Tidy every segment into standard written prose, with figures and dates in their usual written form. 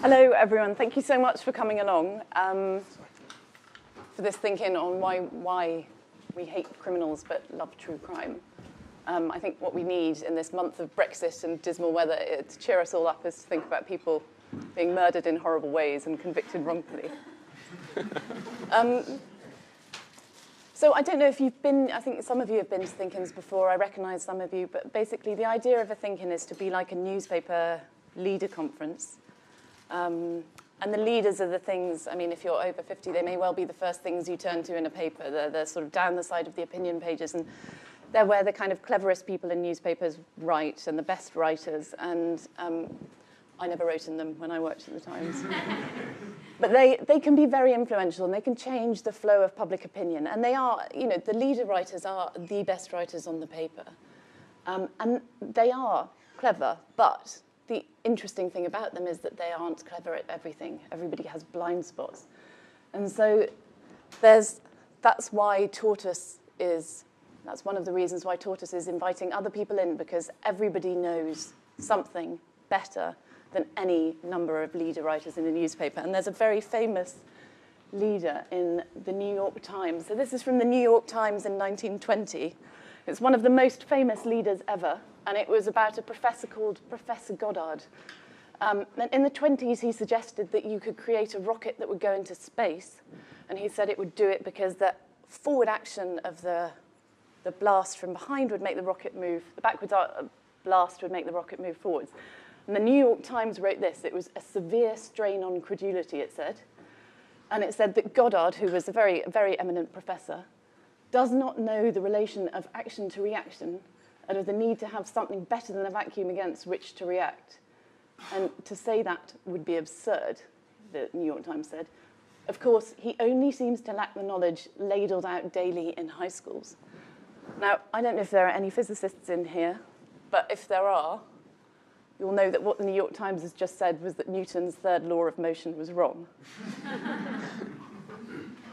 Hello, everyone. Thank you so much for coming along for this thinking on why we hate criminals but love true crime. I think what we need in this month of Brexit and dismal weather to cheer us all up is to think about people being murdered in horrible ways and convicted wrongfully. So I don't know if you've been, I think some of you have been to Think-ins before, I recognise some of you, but basically the idea of a Think-in is to be like a newspaper leader conference. And the leaders are the things, I mean, if you're over 50, they may well be the first things you turn to in a paper. They're sort of down the side of the opinion pages, and they're where the kind of cleverest people in newspapers write, and the best writers. And I never wrote in them when I worked at the Times. But they can be very influential, and they can change the flow of public opinion. And they are, you know, the leader writers are the best writers on the paper. And they are clever, but the interesting thing about them is that they aren't clever at everything. Everybody has blind spots. And so that's why Tortoise is, that's one of the reasons why Tortoise is inviting other people in, because everybody knows something better than any number of leader writers in a newspaper. And there's a very famous leader in the New York Times. So this is from the New York Times in 1920. It's one of the most famous leaders ever. And it was about a professor called Professor Goddard. And in the 20s, he suggested that you could create a rocket that would go into space. And he said it would do it because the forward action of the blast from behind would make the rocket move. The backwards blast would make the rocket move forwards. And the New York Times wrote this. It was a severe strain on credulity, it said. And it said that Goddard, who was a very, very eminent professor, does not know the relation of action to reaction and of the need to have something better than a vacuum against which to react. And to say that would be absurd, the New York Times said. Of course, he only seems to lack the knowledge ladled out daily in high schools. Now, I don't know if there are any physicists in here, but if there are, you'll know that what the New York Times has just said was that Newton's third law of motion was wrong.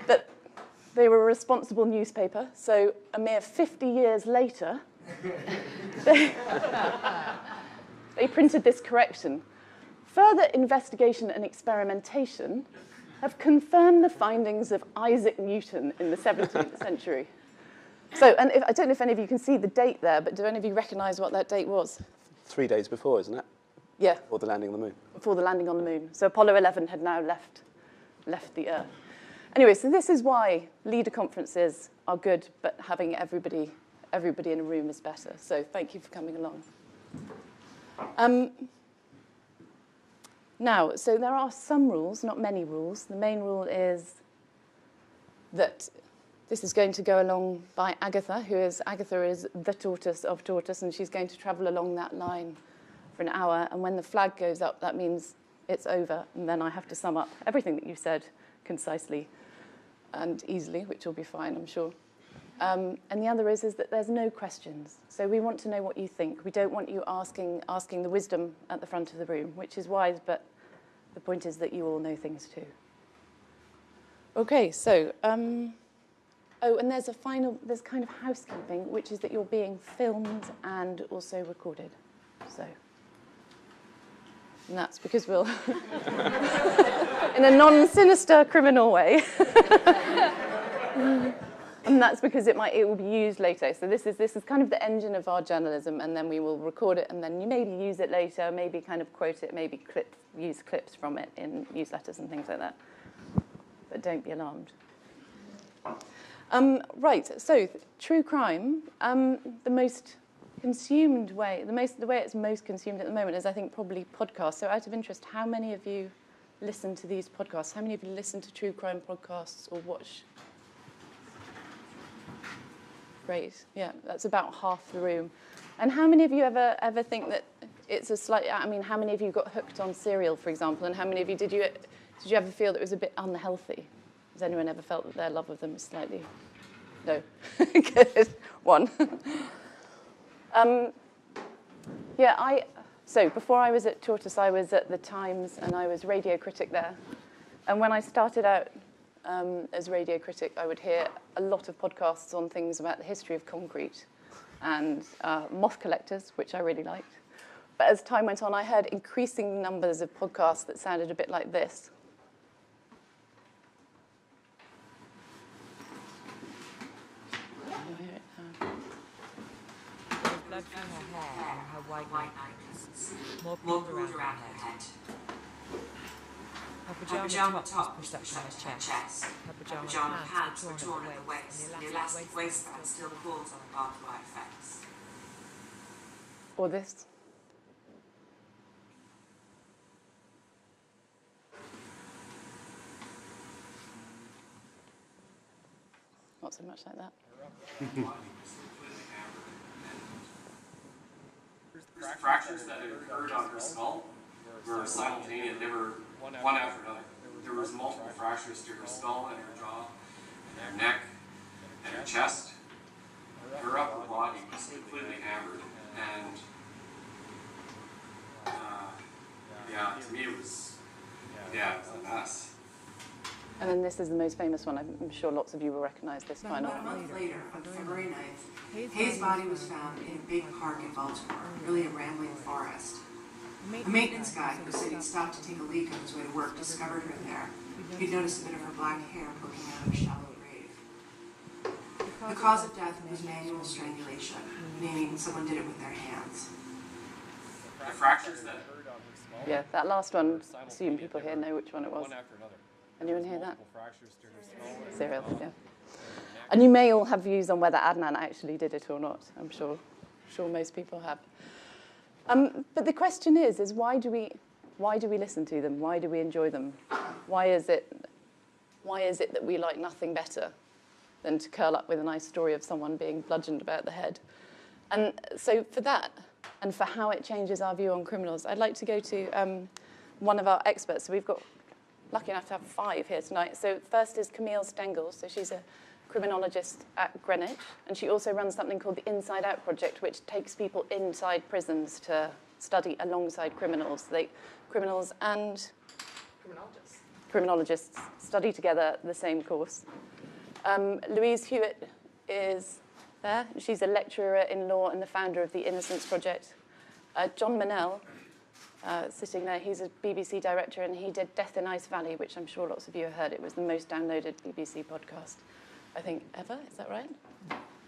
But they were a responsible newspaper, so a mere 50 years later, they printed this correction. Further investigation and experimentation have confirmed the findings of Isaac Newton in the 17th century. So, and I don't know if any of you can see the date there, but do any of you recognise what that date was? 3 days before, isn't it? Yeah. Before the landing on the moon. Before the landing on the moon. So Apollo 11 had now left the Earth. Anyway, so this is why leader conferences are good, but having everybody in a room is better. So thank you for coming along. Now, so there are some rules, not many rules. The main rule is that this is going to go along by Agatha, Agatha is the tortoise of Tortoise, and she's going to travel along that line for an hour. And when the flag goes up, that means it's over. And then I have to sum up everything that you said concisely and easily, which will be fine, I'm sure. And the other is that there's no questions. So we want to know what you think. We don't want you asking the wisdom at the front of the room, which is wise, but the point is that you all know things too. Okay, so, oh, and there's kind of housekeeping, which is that you're being filmed and also recorded. So, and that's because we'll, in a non-sinister criminal way. And that's because it will be used later. So this is kind of the engine of our journalism, and then we will record it, and then you maybe use it later, maybe kind of quote it, maybe use clips from it in newsletters and things like that. But don't be alarmed. Right, so true crime, the most consumed way, the way it's most consumed at the moment is, I think, probably podcasts. So out of interest, how many of you listen to these podcasts? How many of you listen to true crime podcasts or watch? Great, yeah, that's about half the room. And how many of you ever think that it's a slight, I mean, how many of you got hooked on cereal, for example, and how many of you did you ever feel that it was a bit unhealthy? Has anyone ever felt that their love of them is slightly, no? Good, one. Yeah, so before I was at Tortoise, I was at the Times, and I was radio critic there. And when I started out as radio critic, I would hear a lot of podcasts on things about the history of concrete and moth collectors, which I really liked. But as time went on, I heard increasing numbers of podcasts that sounded a bit like this. Blood from her hair and her white necklaces. More blood around her head. Her pyjama top was pushed up to her chest. Her pyjama pants were torn at the waist, and the elastic waistband still pulled on her barbed wire fence. Or this. Not so much like that. The fractures that had occurred on her skull were simultaneous. They were one after another. There was multiple fractures to her skull and her jaw, and her neck, and her chest. Her upper body was completely hammered, and to me it was a mess. And then this is the most famous one. I'm sure lots of you will recognize this final About a one. month later, on February 9th, Hayes' body was found in a big park in Baltimore, really a rambling forest. A maintenance guy who said he'd stopped to take a leak on his way to work discovered her there. He'd noticed a bit of her black hair poking out of a shallow grave. The cause of death was manual strangulation, meaning someone did it with their hands. The fractures that Yeah, that last one, I assume people here know which one it was. one after another. Anyone hear that? Fractures to her skull. Serial, yeah. And you may all have views on whether Adnan actually did it or not. I'm sure most people have. But the question is why do we listen to them? Why do we enjoy them? Why is it that we like nothing better than to curl up with a nice story of someone being bludgeoned about the head? And so for that, and for how it changes our view on criminals, I'd like to go to one of our experts. So we've got lucky enough to have 5 here tonight. So first is Camille Stengel. So she's a criminologist at Greenwich, and she also runs something called the Inside Out Project, which takes people inside prisons to study alongside criminals. Criminals and criminologists study together the same course. Louise Hewitt is there. She's a lecturer in law and the founder of the Innocence Project. John Manell, sitting there, he's a BBC director, and he did Death in Ice Valley, which I'm sure lots of you have heard. It was the most downloaded BBC podcast, I think, ever. Is that right?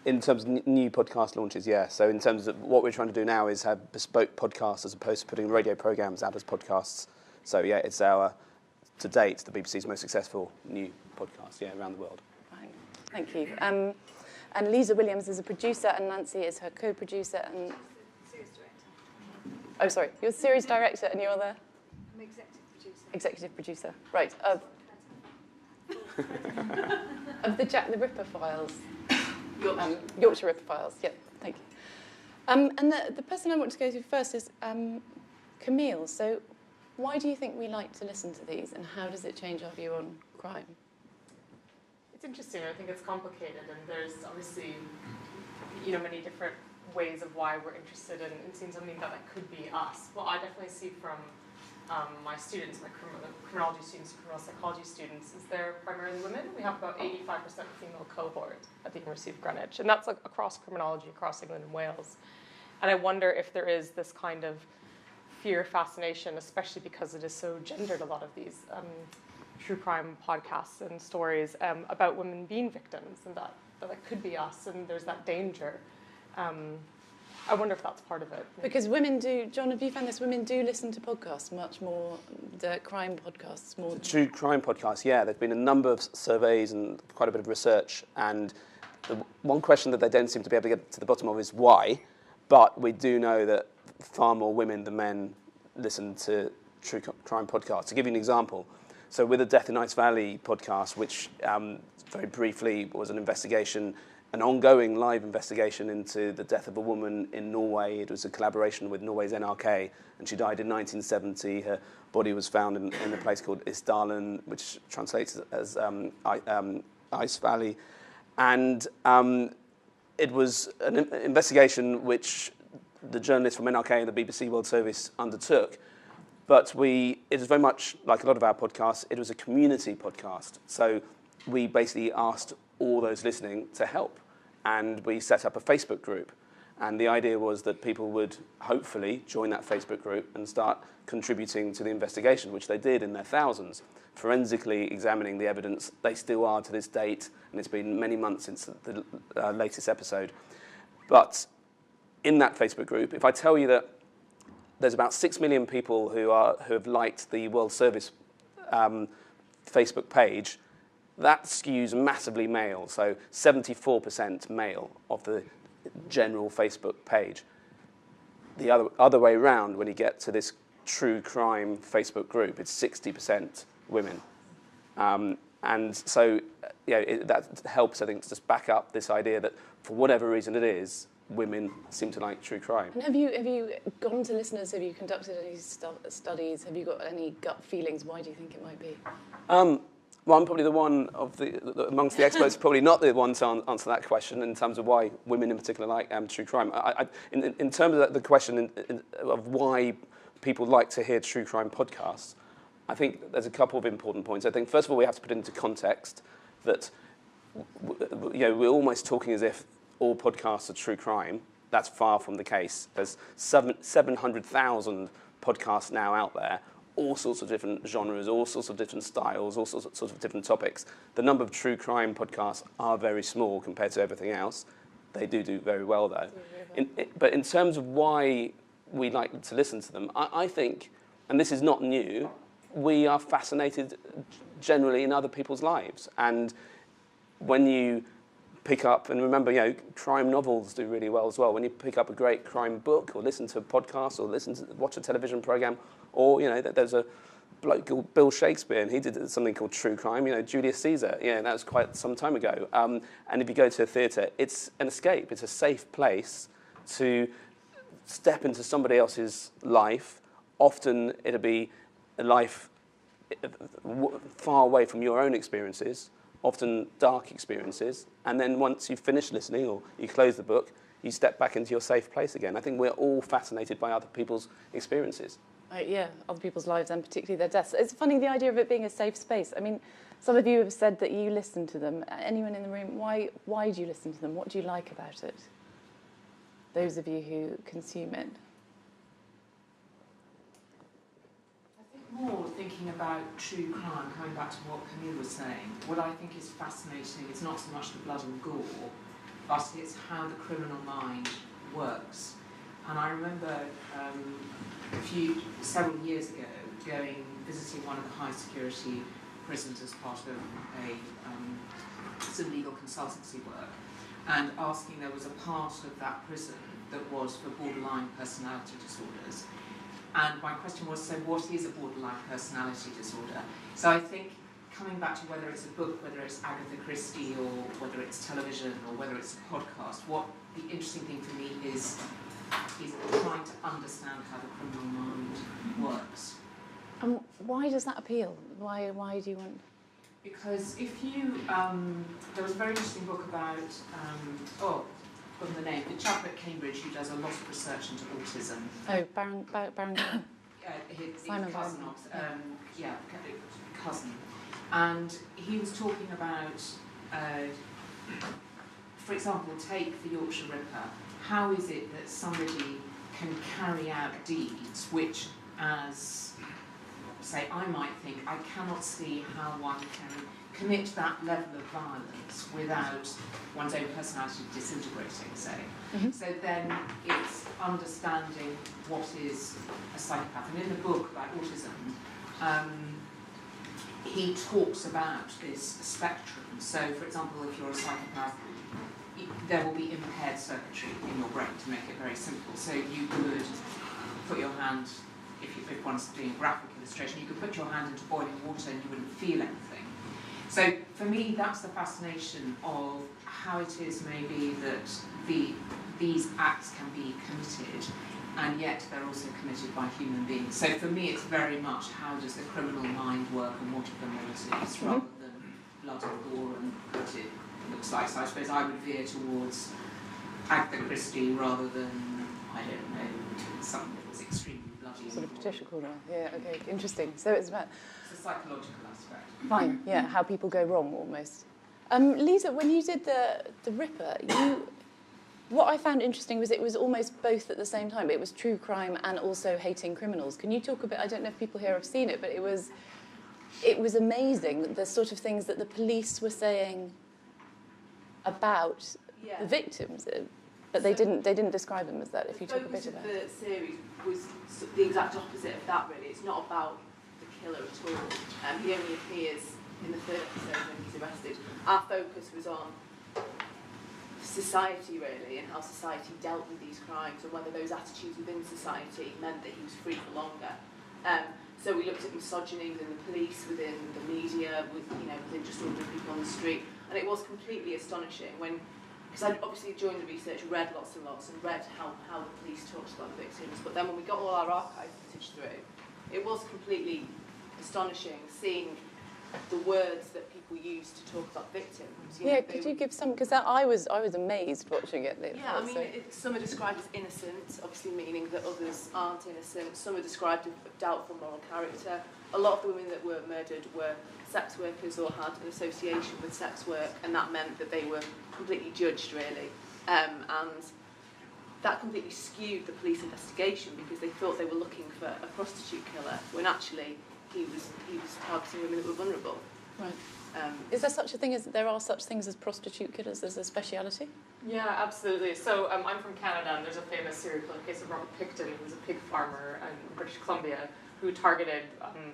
In terms of new podcast launches, yeah. So in terms of what we're trying to do now is have bespoke podcasts as opposed to putting radio programmes out as podcasts. So yeah, it's to date, the BBC's most successful new podcast, around the world. Right. Thank you. And Lisa Williams is a producer, and Nancy is her co-producer. And Series director. oh, sorry, you're series director, and you're the I'm executive producer. executive producer, right? Of the Jack the Ripper files. Yorkshire Ripper Files, yeah, thank you. And the person I want to go to first is Camille. So why do you think we like to listen to these, and how does it change our view on crime? It's interesting. I think it's complicated, and there's obviously, many different ways of why we're interested in seeing something that could be us. Well, I definitely see from my students, my criminology students, criminal psychology students, is they're primarily women. We have about 85% female cohort at the University of Greenwich, and that's across criminology, across England and Wales. And I wonder if there is this kind of fear, fascination, especially because it is so gendered, a lot of these true crime podcasts and stories about women being victims, and that could be us, and there's that danger. I wonder if that's part of it. Because women do, John, have you found this? Women do listen to podcasts much more, the crime podcasts more. True crime podcasts, yeah. There's been a number of surveys and quite a bit of research, and the one question that they don't seem to be able to get to the bottom of is why, but we do know that far more women than men listen to true crime podcasts. To give you an example, so with the Death in Ice Valley podcast, which very briefly was an ongoing live investigation into the death of a woman in Norway. It was a collaboration with Norway's NRK, and she died in 1970. Her body was found in a place called Isdalen, which translates as Ice Valley. And it was an investigation which the journalists from NRK and the BBC World Service undertook. But it is very much like a lot of our podcasts, it was a community podcast. So we basically asked all those listening to help. And we set up a Facebook group. And the idea was that people would hopefully join that Facebook group and start contributing to the investigation, which they did in their thousands, forensically examining the evidence. They still are to this date, and it's been many months since the latest episode. But in that Facebook group, if I tell you that there's about 6 million people who have liked the World Service Facebook page, that skews massively male, so 74% male of the general Facebook page. The other way around, when you get to this true crime Facebook group, it's 60% women. And so that helps, I think, to just back up this idea that for whatever reason it is, women seem to like true crime. And have you gone to listeners? Have you conducted any studies? Have you got any gut feelings? Why do you think it might be? Well, I'm probably the one amongst the experts, probably not the one to answer that question in terms of why women in particular like true crime. In terms of the question of why people like to hear true crime podcasts, I think there's a couple of important points. I think, first of all, we have to put into context that we're almost talking as if all podcasts are true crime. That's far from the case. There's 700,000 podcasts now out there, all sorts of different genres, all sorts of different styles, all sorts of different topics. The number of true crime podcasts are very small compared to everything else. They do very well, though. But in terms of why we like to listen to them, I think, and this is not new, we are fascinated generally in other people's lives. And when you pick up, and remember, crime novels do really well as well. When you pick up a great crime book, or listen to a podcast, or watch a television program, or there's a bloke called Bill Shakespeare, and he did something called true crime. Julius Caesar. That was quite some time ago. And if you go to a theatre, it's an escape. It's a safe place to step into somebody else's life. Often it'll be a life far away from your own experiences, often dark experiences, and then once you've finished listening or you close the book, you step back into your safe place again. I think we're all fascinated by other people's experiences. Other people's lives and particularly their deaths. It's funny, the idea of it being a safe space. I mean, some of you have said that you listen to them. Anyone in the room, why do you listen to them? What do you like about it? Those of you who consume it. More thinking about true crime, coming back to what Camille was saying, what I think is fascinating is not so much the blood and gore, but it's how the criminal mind works. And I remember several years ago visiting one of the high security prisons as part of some legal consultancy work, and asking, there was a part of that prison that was for borderline personality disorders. And my question was, so what is a borderline personality disorder? So I think coming back to whether it's a book, whether it's Agatha Christie, or whether it's television, or whether it's a podcast, what the interesting thing for me is trying to understand how the criminal mind works. And why does that appeal? Why do you want... Because if you... there was a very interesting book about... from the name, the chap at Cambridge who does a lot of research into autism. Oh, Baron Simon cousin, cousin. And he was talking about, for example, take the Yorkshire Ripper. How is it that somebody can carry out deeds which, as, say, I might think, I cannot see how one can commit that level of violence without one's own personality disintegrating, say. Mm-hmm. So then it's understanding what is a psychopath. And in the book about autism, he talks about this spectrum. So, for example, if you're a psychopath, there will be impaired circuitry in your brain, to make it very simple. So you could put your hand, if one's doing a graphic illustration, you could put your hand into boiling water and you wouldn't feel anything. So for me, that's the fascination of how it is maybe that these acts can be committed, and yet they're also committed by human beings. So for me, it's very much how does the criminal mind work and what are the motives, rather than blood and gore and what it looks like. So I suppose I would veer towards Agatha Christie rather than, I don't know, something that was extremely bloody. Sort of Patricia Cornwell. Yeah, okay, interesting. So it's about... It's a psychological aspect. Fine, yeah, how people go wrong almost. Lisa, when you did the Ripper, what I found interesting was it was almost both at the same time. It was true crime and also hating criminals. Can you talk a bit? I don't know if people here have seen it, but it was amazing, the sort of things that the police were saying about the victims, but they didn't describe them as that. If you talk a bit about it. The series was the exact opposite of that. Really, it's not about the killer at all. He only appears in the third episode when he's arrested. Our focus was on society, really, and how society dealt with these crimes, and whether those attitudes within society meant that he was free for longer. So we looked at misogyny within the police, within the media, within just ordinary people on the street, and it was completely astonishing because I obviously during the research read lots and lots and read how the police talked about the victims, but then when we got all our archive footage through, it was completely astonishing seeing the words that people use to talk about victims. Could you give some? Because I was amazed watching it. Yeah, I mean, some are described as innocent, obviously meaning that others aren't innocent. Some are described as doubtful moral character. A lot of the women that were murdered were sex workers or had an association with sex work, and that meant that they were completely judged, really. And that completely skewed the police investigation because they thought they were looking for a prostitute killer when actually he was targeting women that were vulnerable. Right. Is there such a thing as there are such things as prostitute killers as a speciality? Yeah, absolutely. So I'm from Canada, and there's a famous serial killer case of Robert Picton, who was a pig farmer in British Columbia, who targeted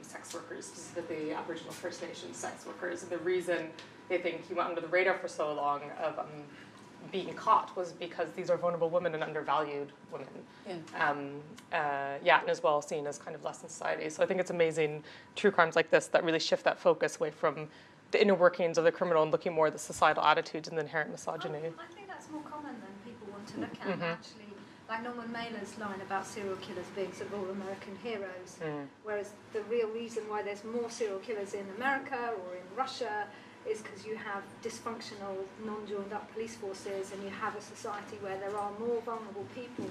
sex workers, specifically Aboriginal First Nations sex workers. And the reason they think he went under the radar for so long of being caught was because these are vulnerable women and undervalued women. Yeah. And as well seen as kind of less in society. So I think it's amazing true crimes like this that really shift that focus away from the inner workings of the criminal and looking more at the societal attitudes and the inherent misogyny. I think that's more common than people want to look at, actually. Like Norman Mailer's line about serial killers being sort of all American heroes, whereas the real reason why there's more serial killers in America or in Russia is because you have dysfunctional, non-joined-up police forces, and you have a society where there are more vulnerable people.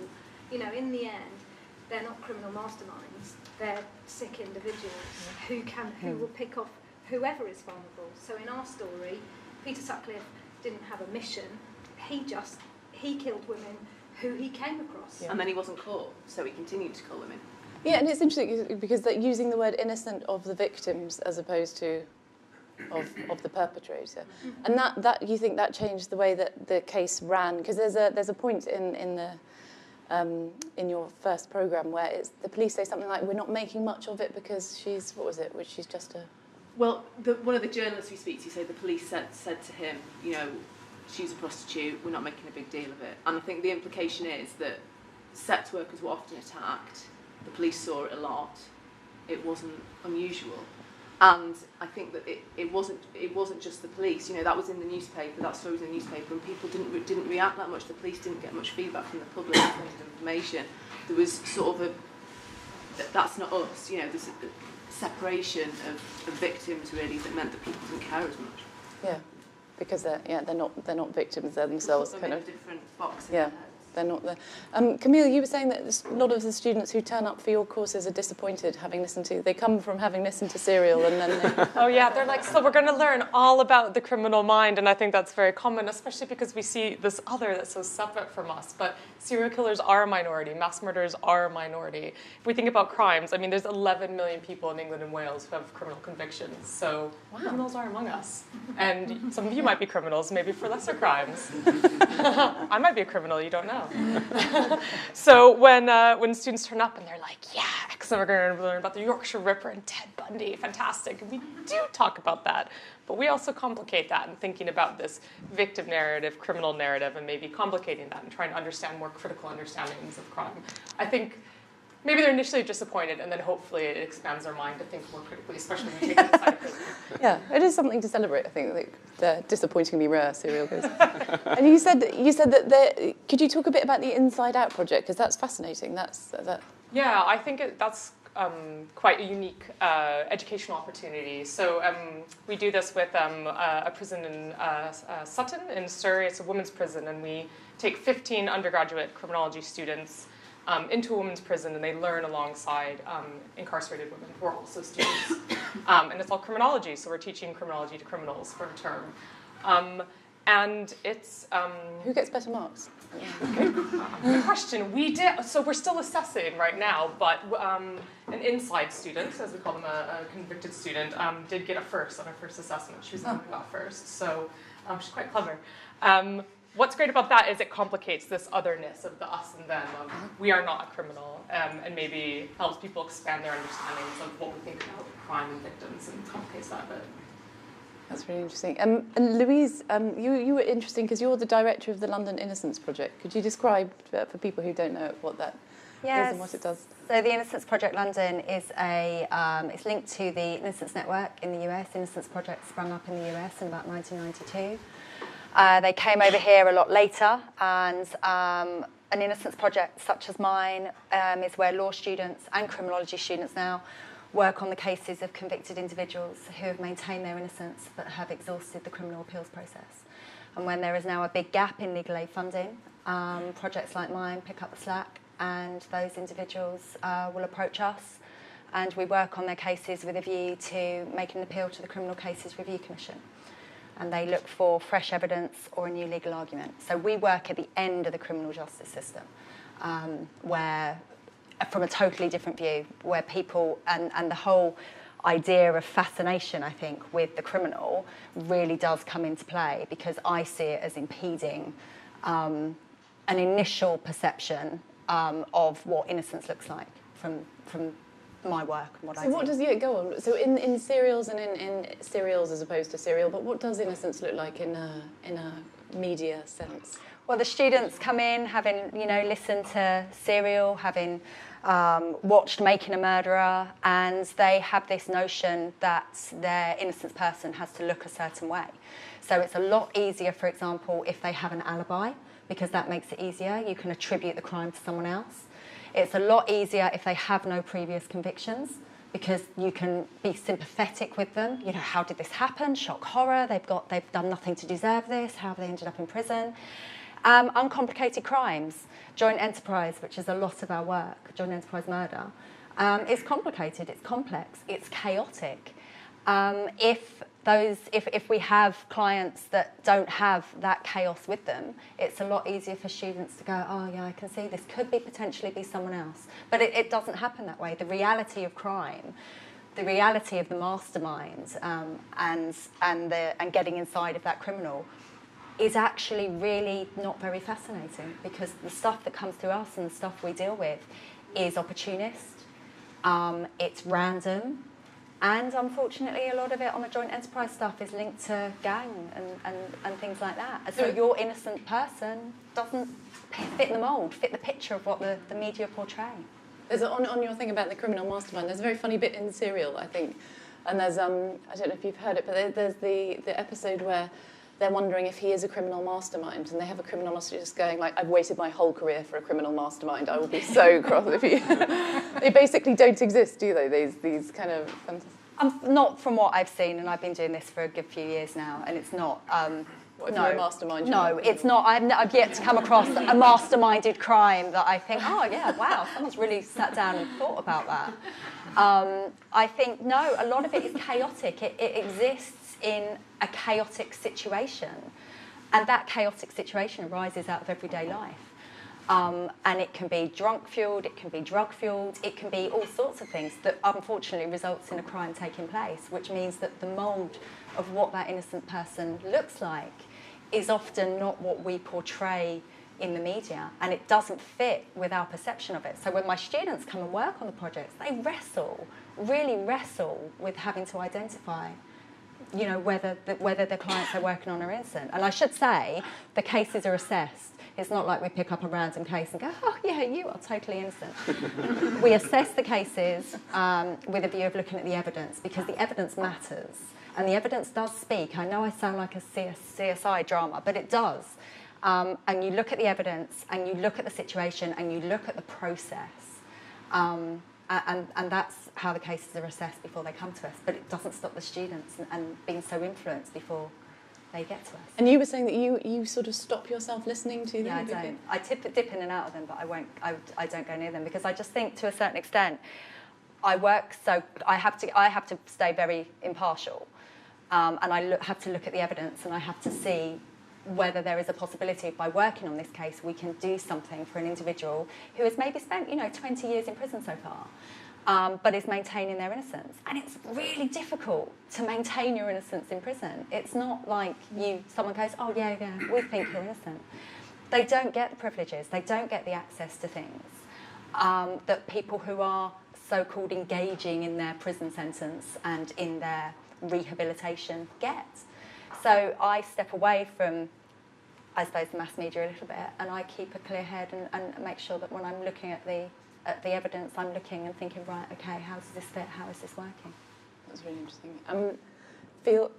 In the end, they're not criminal masterminds; they're sick individuals who will pick off whoever is vulnerable. So in our story, Peter Sutcliffe didn't have a mission; he killed women who he came across, and then he wasn't caught, so he continued to kill women. Yeah, and it's interesting because they're using the word innocent of the victims as opposed to of the perpetrator, and that you think that changed the way that the case ran, because there's a point in your first programme where the police say something like, we're not making much of it because she's just a... Well, one of the journalists we speak to say the police said to him, she's a prostitute, we're not making a big deal of it. And I think the implication is that sex workers were often attacked, the police saw it a lot, it wasn't unusual. And I think that it wasn't just the police. That was in the newspaper. That story was in the newspaper, and people didn't react that much. The police didn't get much feedback from the public in terms of information. There was sort of that's not us. There's a separation of victims really that meant that people didn't care as much. Yeah, because they're not victims. They're themselves kind of a different box. Yeah. They're not there. Camille, you were saying that a lot of the students who turn up for your courses are disappointed they come from having listened to Serial and then Oh yeah, they're like, so we're going to learn all about the criminal mind, and I think that's very common, especially because we see this other that's so separate from us. But serial killers are a minority, mass murderers are a minority. If we think about crimes, I mean, there's 11 million people in England and Wales who have criminal convictions, so criminals are among us. And some of you might be criminals, maybe for lesser crimes. I might be a criminal, you don't know. So when students turn up and they're like, yeah, excellent, we're going to learn about the Yorkshire Ripper and Ted Bundy, fantastic. And we do talk about that, but we also complicate that in thinking about this victim narrative, criminal narrative, and maybe complicating that and trying to understand more critical understandings of crime. I think maybe they're initially disappointed, and then hopefully it expands their mind to think more critically, especially when you take the side of Yeah, it is something to celebrate, I think, like the disappointingly rare serial killers. And you said that could you talk a bit about the Inside Out project, because that's fascinating. Yeah, I think that's quite a unique educational opportunity. So we do this with a prison in Sutton in Surrey. It's a women's prison, and we take 15 undergraduate criminology students into a women's prison, and they learn alongside incarcerated women who are also students. And it's all criminology, so we're teaching criminology to criminals for a term. And it's... Who gets better marks? Good question. We did, so we're still assessing right now, but an inside student, as we call them, a convicted student, did get a first on her first assessment. She was the one who got first, so she's quite clever. What's great about that is it complicates this otherness of the us and them, of we are not a criminal, and maybe helps people expand their understandings of what we think about crime and victims, and complicates that a bit. That's really interesting. And Louise, you were interesting because you're the director of the London Innocence Project. Could you describe for people who don't know what that is and what it does? So the Innocence Project London is it's linked to the Innocence Network in the US. Innocence Project sprung up in the US in about 1992. They came over here a lot later, and an innocence project such as mine is where law students and criminology students now work on the cases of convicted individuals who have maintained their innocence but have exhausted the criminal appeals process. And when there is now a big gap in legal aid funding, projects like mine pick up the slack, and those individuals will approach us, and we work on their cases with a view to making an appeal to the Criminal Cases Review Commission. And they look for fresh evidence or a new legal argument. So we work at the end of the criminal justice system, where, from a totally different view, where people, and the whole idea of fascination, I think, with the criminal really does come into play, because I see it as impeding an initial perception of what innocence looks like from my work and what I do. So what does it go on? So in serials and in serials as opposed to serial, but what does innocence look like in a media sense? Well, the students come in having, listened to Serial, having watched Making a Murderer, and they have this notion that their innocent person has to look a certain way. So it's a lot easier, for example, if they have an alibi, because that makes it easier. You can attribute the crime to someone else. It's a lot easier if they have no previous convictions, because you can be sympathetic with them. How did this happen? Shock horror. They've done nothing to deserve this. How have they ended up in prison? Uncomplicated crimes, joint enterprise, which is a lot of our work, joint enterprise murder, is complicated, it's complex, it's chaotic. If we have clients that don't have that chaos with them, it's a lot easier for students to go, oh yeah, I can see this could potentially be someone else. But it doesn't happen that way. The reality of crime, the reality of the mastermind, and getting inside of that criminal is actually really not very fascinating, because the stuff that comes through us and the stuff we deal with is opportunist, it's random, and unfortunately a lot of it on the joint enterprise stuff is linked to gang and things like that. And so your innocent person doesn't fit the mould, fit the picture of what the media portray. There's on your thing about the criminal mastermind, there's a very funny bit in Serial, I think, and there's I don't know if you've heard it, but there's the episode where they're wondering if he is a criminal mastermind, and they have a criminologist going like, I've waited my whole career for a criminal mastermind, I will be so cross if you... They basically don't exist, do they, these kind of... Not from what I've seen, and I've been doing this for a good few years now, and it's not... What if you're a mastermind? No, it's not. I've yet to come across a masterminded crime that I think, oh yeah, wow, someone's really sat down and thought about that. I think, no, a lot of it is chaotic. It exists in a chaotic situation, and that chaotic situation arises out of everyday life. And it can be drunk-fueled, it can be drug-fueled, it can be all sorts of things that unfortunately results in a crime taking place, which means that the mould of what that innocent person looks like is often not what we portray in the media, and it doesn't fit with our perception of it. So when my students come and work on the projects, they really wrestle with having to identify whether the clients they're working on are innocent. And I should say, the cases are assessed. It's not like we pick up a random case and go, oh yeah, you are totally innocent. We assess the cases with a view of looking at the evidence, because the evidence matters. And the evidence does speak. I know I sound like a CSI drama, but it does. And you look at the evidence, and you look at the situation, and you look at the process. And that's how the cases are assessed before they come to us. But it doesn't stop the students and being so influenced before they get to us. And you were saying that you sort of stop yourself listening to them? Yeah, I don't. I dip in and out of them, but I don't go near them, because I just think, to a certain extent, I work, so I have to stay very impartial, and I have to look at the evidence, and I have to see whether there is a possibility by working on this case we can do something for an individual who has maybe spent 20 years in prison so far, but is maintaining their innocence. And it's really difficult to maintain your innocence in prison. It's not like someone goes, oh yeah, we think you're innocent. They don't get the privileges, they don't get the access to things that people who are so-called engaging in their prison sentence and in their rehabilitation get. So I step away from, I suppose, the mass media a little bit, and I keep a clear head and make sure that when I'm looking at the evidence, I'm looking and thinking, right, okay, how does this fit? How is this working? That's really interesting. Feel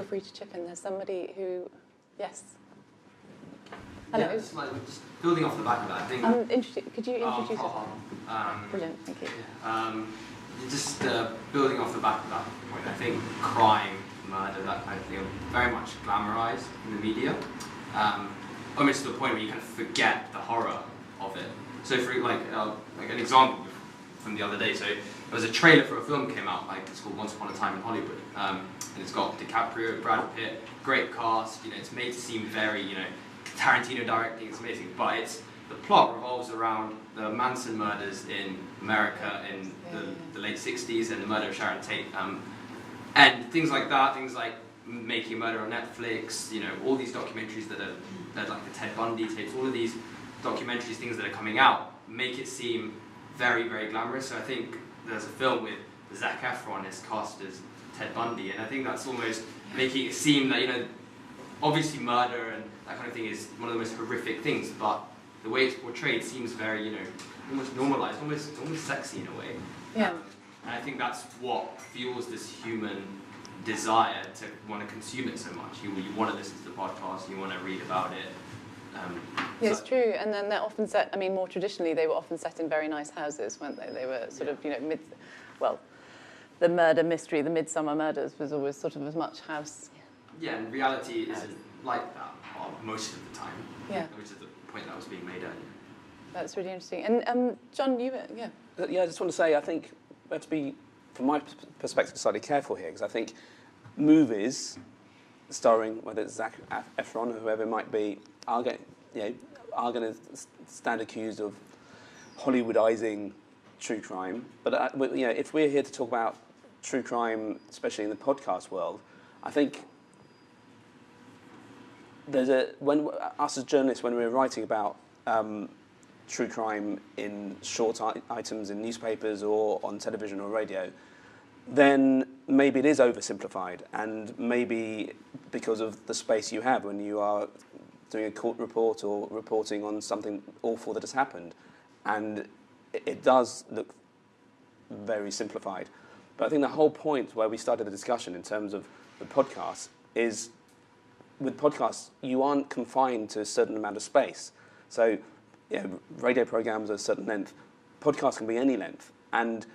free to chip in. There's somebody who, yes. Hello. Yeah, just building off the back of that, I think. Could you introduce yourself? Brilliant, thank you. Just building off the back of that point, I think crime, murder, that kind of thing, are very much glamorized in the media, almost to the point where you kind of forget the horror of it. So, for like an example from the other day, so there was a trailer for a film came out, it's called Once Upon a Time in Hollywood, and it's got DiCaprio, Brad Pitt, great cast. It's made to seem very, Tarantino directing, it's amazing, but the plot revolves around the Manson murders in America in the late 60s and the murder of Sharon Tate, and things like that, things like Making a Murder on Netflix, all these documentaries that are like the Ted Bundy tapes, all of these documentaries, things that are coming out, make it seem very, very glamorous. So I think there's a film with Zac Efron is cast as Ted Bundy, and I think that's almost making it seem that, obviously murder and that kind of thing is one of the most horrific things, but the way it's portrayed seems very, almost normalized, almost sexy in a way. Yeah. And I think that's what fuels this human desire to want to consume it so much. You want to listen to the podcast, you want to read about it. Yeah, it's true. And then they're often set, more traditionally, they were often set in very nice houses, weren't they? They were sort of, the murder mystery, the Midsummer Murders was always sort of as much house. Yeah, and reality isn't like that most of the time. Yeah. Which is the point that was being made earlier. That's really interesting. And John, Yeah, I just want to say, I think we have to be, from my perspective, slightly careful here, because I think movies starring, whether it's Zac Efron or whoever it might be, are going to stand accused of Hollywoodizing true crime. But if we're here to talk about true crime, especially in the podcast world, I think when us as journalists, when we're writing about true crime in short items in newspapers or on television or radio, then maybe it is oversimplified, and maybe because of the space you have when you are doing a court report or reporting on something awful that has happened, and it does look very simplified. But I think the whole point where we started the discussion in terms of the podcast is, with podcasts, you aren't confined to a certain amount of space. So, radio programs are a certain length. Podcasts can be any length. And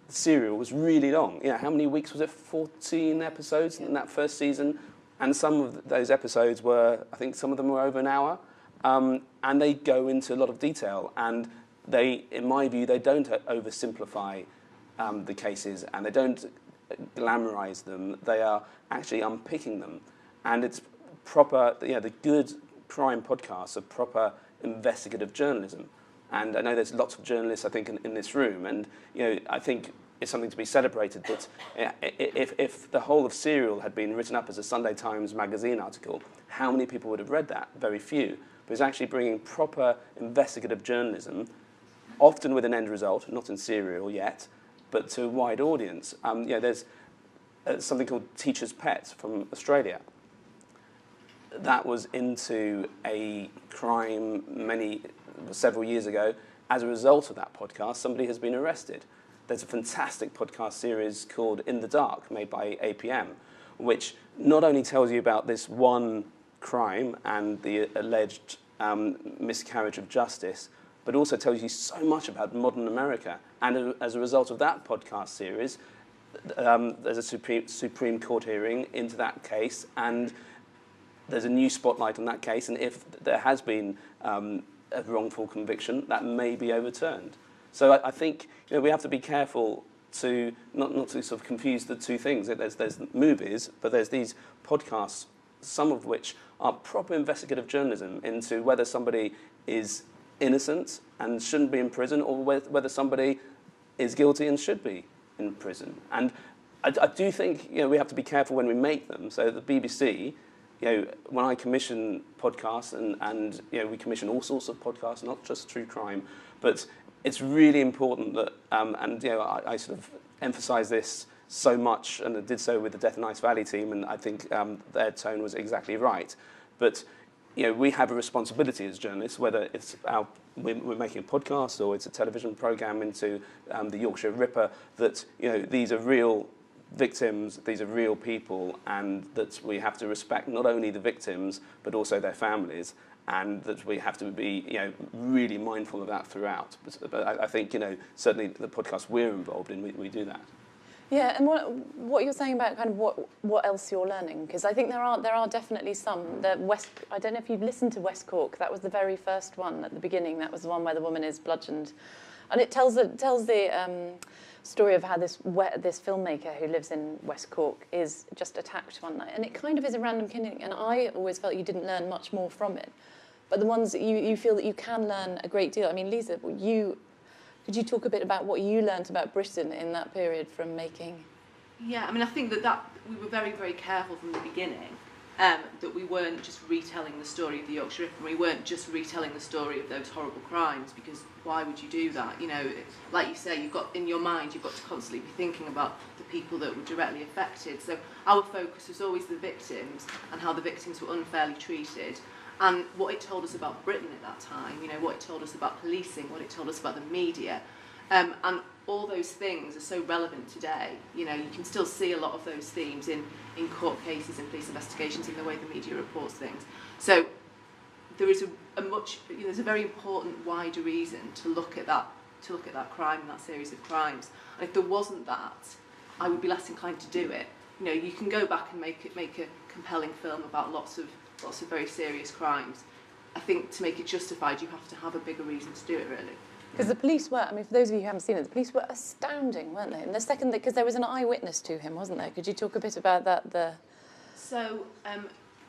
Serial was really long. How many weeks was it? 14 episodes in that first season. And some of those episodes were, I think some of them were over an hour. And they go into a lot of detail. And they, in my view, they don't oversimplify the cases, and they don't glamorize them. They are actually unpicking them. And it's proper, the good crime podcasts are proper investigative journalism. And I know there's lots of journalists, I think, in this room, and I think it's something to be celebrated that if the whole of Serial had been written up as a Sunday Times magazine article, how many people would have read that? Very few. But it's actually bringing proper investigative journalism, often with an end result, not in Serial yet, but to a wide audience. There's something called Teacher's Pet from Australia. That was into a crime several years ago. As a result of that podcast, somebody has been arrested. There's a fantastic podcast series called In the Dark, made by APM, which not only tells you about this one crime and the alleged miscarriage of justice, but also tells you so much about modern America. And as a result of that podcast series, there's a Supreme Court hearing into that case, and there's a new spotlight on that case, and if there has been a wrongful conviction, that may be overturned. So I think we have to be careful to not to sort of confuse the two things. There's movies, but there's these podcasts some of which are proper investigative journalism into whether somebody is innocent and shouldn't be in prison, or whether somebody is guilty and should be in prison. And I do think we have to be careful when we make them. So the BBC, when I commission podcasts, and we commission all sorts of podcasts, not just true crime, but it's really important that, I sort of emphasise this so much, and I did so with the Death and Ice Valley team, and I think their tone was exactly right. But we have a responsibility as journalists, whether it's we're making a podcast or it's a television programme into the Yorkshire Ripper, that these are real victims, these are real people, and that we have to respect not only the victims but also their families, and that we have to be really mindful of that throughout. But I think certainly the podcast we're involved in, we do that. Yeah, and what you're saying about kind of what else you're learning, because I think there are definitely some. I don't know if you've listened to West Cork. That was the very first one at the beginning. That was the one where the woman is bludgeoned, and it tells the story of how this filmmaker who lives in West Cork is just attacked one night, and it kind of is a random killing. And I always felt you didn't learn much more from it, but the ones that you feel that you can learn a great deal. I mean, Lisa, could you talk a bit about what you learnt about Britain in that period from making? Yeah, I mean, I think that we were very, very careful from the beginning that we weren't just retelling the story of the Yorkshire Ripper. We weren't just retelling the story of those horrible crimes, because why would you do that? Like you say, you've got to constantly be thinking about the people that were directly affected. So our focus was always the victims and how the victims were unfairly treated. And what it told us about Britain at that time, what it told us about policing, what it told us about the media, and all those things are so relevant today. You can still see a lot of those themes in court cases and police investigations, in the way the media reports things. So there is there's a very important wider reason to look at that crime and that series of crimes. And if there wasn't that, I would be less inclined to do it. You can go back and make a compelling film about lots of very serious crimes. I think to make it justified, you have to have a bigger reason to do it, really. Because the police were, I mean, for those of you who haven't seen it, the police were astounding, weren't they? And the second, because there was an eyewitness to him, wasn't there? Could you talk a bit about that? So,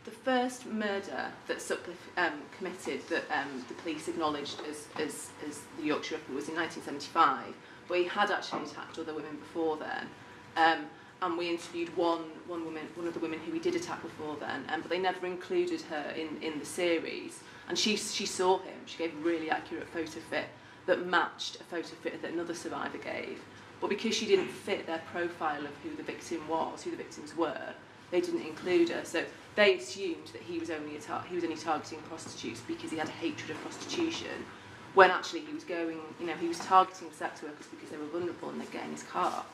the first murder that Sutcliffe committed that the police acknowledged as the Yorkshire Ripper was in 1975, but he had actually attacked other women before then. And we interviewed one of the women who he did attack before then, but they never included her in the series. And she saw him. She gave a really accurate photo fit that matched a photo fit that another survivor gave. But because she didn't fit their profile of who the victim was, who the victims were, they didn't include her. So they assumed that he was only targeting prostitutes because he had a hatred of prostitution, when actually he was targeting sex workers because they were vulnerable and they'd get in his car.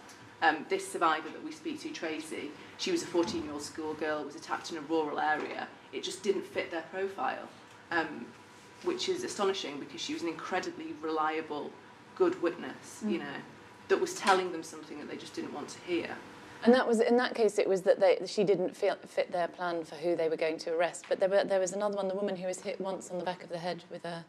This survivor that we speak to, Tracy, she was a 14-year-old schoolgirl, was attacked in a rural area. It just didn't fit their profile, which is astonishing, because she was an incredibly reliable, good witness, that was telling them something that they just didn't want to hear. And that was, in that case, it was that she didn't fit their plan for who they were going to arrest. But there was another one, the woman who was hit once on the back of the head with a...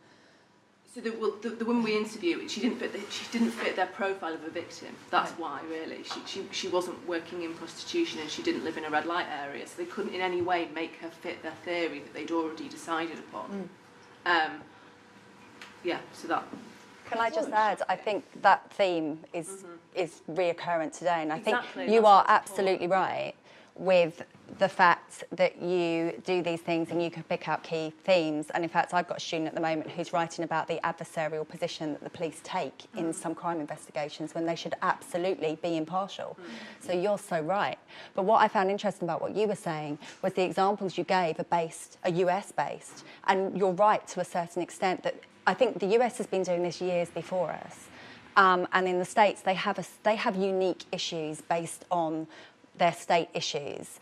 So the woman we interviewed, she didn't fit their profile of a victim. That's why, really. She wasn't working in prostitution, and she didn't live in a red light area, so they couldn't in any way make her fit their theory that they'd already decided upon. So that... Can I just add, I think that theme is reoccurrent today, and I think you that's are absolutely right with the fact that you do these things and you can pick out key themes. And in fact, I've got a student at the moment who's writing about the adversarial position that the police take in some crime investigations, when they should absolutely be impartial. So you're so right. But what I found interesting about what you were saying was the examples you gave are US-based. And you're right to a certain extent that I think the US has been doing this years before us. And in the States, they have unique issues based on their state issues.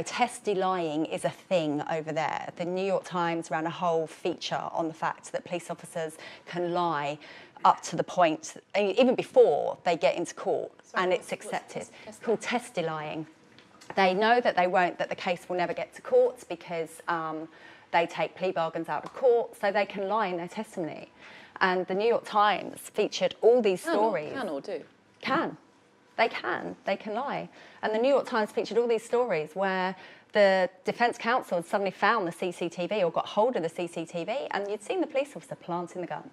Testy lying is a thing over there. The New York Times ran a whole feature on the fact that police officers can lie up to the point, even before they get into court, and it's accepted. It's called testy lying. They know that that the case will never get to court because they take plea bargains out of court, so they can lie in their testimony. And the New York Times featured all these stories. Can or do? Can. They can lie. And the New York Times featured all these stories where the defence counsel had suddenly found the CCTV or got hold of the CCTV, and you'd seen the police officer planting the gun.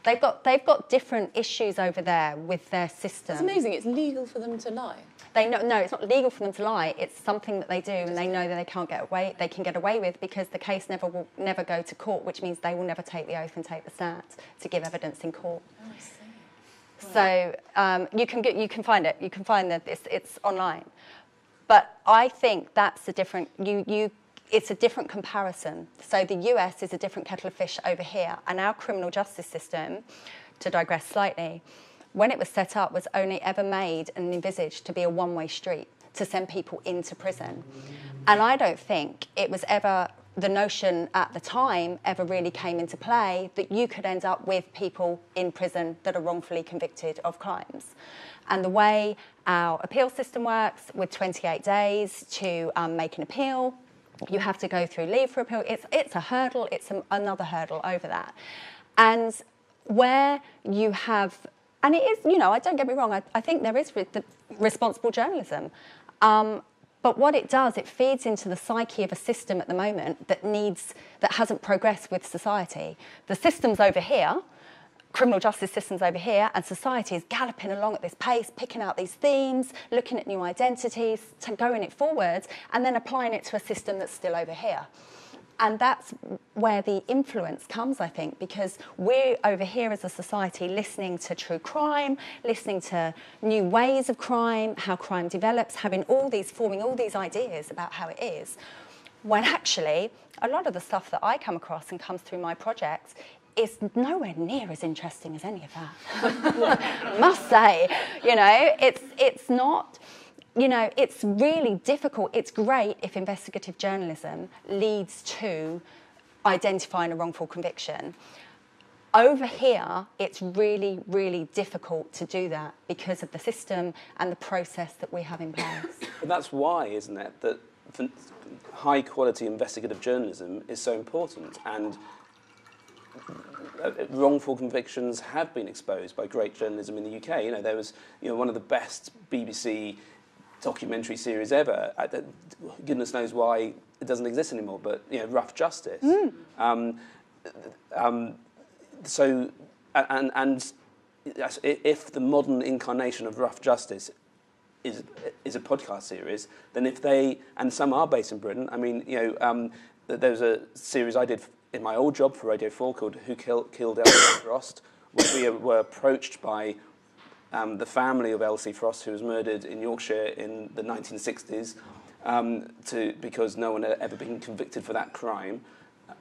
They've got different issues over there with their system. It's amazing. It's legal for them to lie. They know, no, it's not legal for them to lie. It's something that they do, and they know that they can't get away. They can get away with because the case will never go to court, which means they will never take the oath and take the stand to give evidence in court. Oh, I see. So you can find it. You can find that it's online. But I think that's a different. It's a different comparison. So the US is a different kettle of fish over here, and our criminal justice system, to digress slightly, when it was set up, was only ever made and envisaged to be a one-way street to send people into prison. And I don't think it was ever, the notion at the time ever really came into play that you could end up with people in prison that are wrongfully convicted of crimes. And the way our appeal system works, with 28 days to make an appeal, you have to go through leave for appeal. It's a hurdle. It's another hurdle over that. And where you have, and it is, don't get me wrong, I think there is the responsible journalism. But what it does, it feeds into the psyche of a system at the moment that hasn't progressed with society. The system's over here, criminal justice systems over here, and society is galloping along at this pace, picking out these themes, looking at new identities, going it forwards, and then applying it to a system that's still over here. And that's where the influence comes, I think, because we're over here as a society listening to true crime, listening to new ways of crime, how crime develops, forming all these ideas about how it is, when actually a lot of the stuff that I come across and comes through my projects is nowhere near as interesting as any of that. I must say, it's not, it's really difficult. It's great if investigative journalism leads to identifying a wrongful conviction. Over here, it's really, really difficult to do that because of the system and the process that we have in place. But that's why, isn't it, that high-quality investigative journalism is so important, and wrongful convictions have been exposed by great journalism in the UK. There was one of the best BBC documentary series ever. Goodness knows why it doesn't exist anymore, but Rough Justice. So if the modern incarnation of Rough Justice is a podcast series, then and some are based in Britain. I mean, there was a series I did in my old job for Radio 4 called Who Killed Elsie Frost, where we were approached by the family of Elsie Frost, who was murdered in Yorkshire in the 1960s, because no one had ever been convicted for that crime.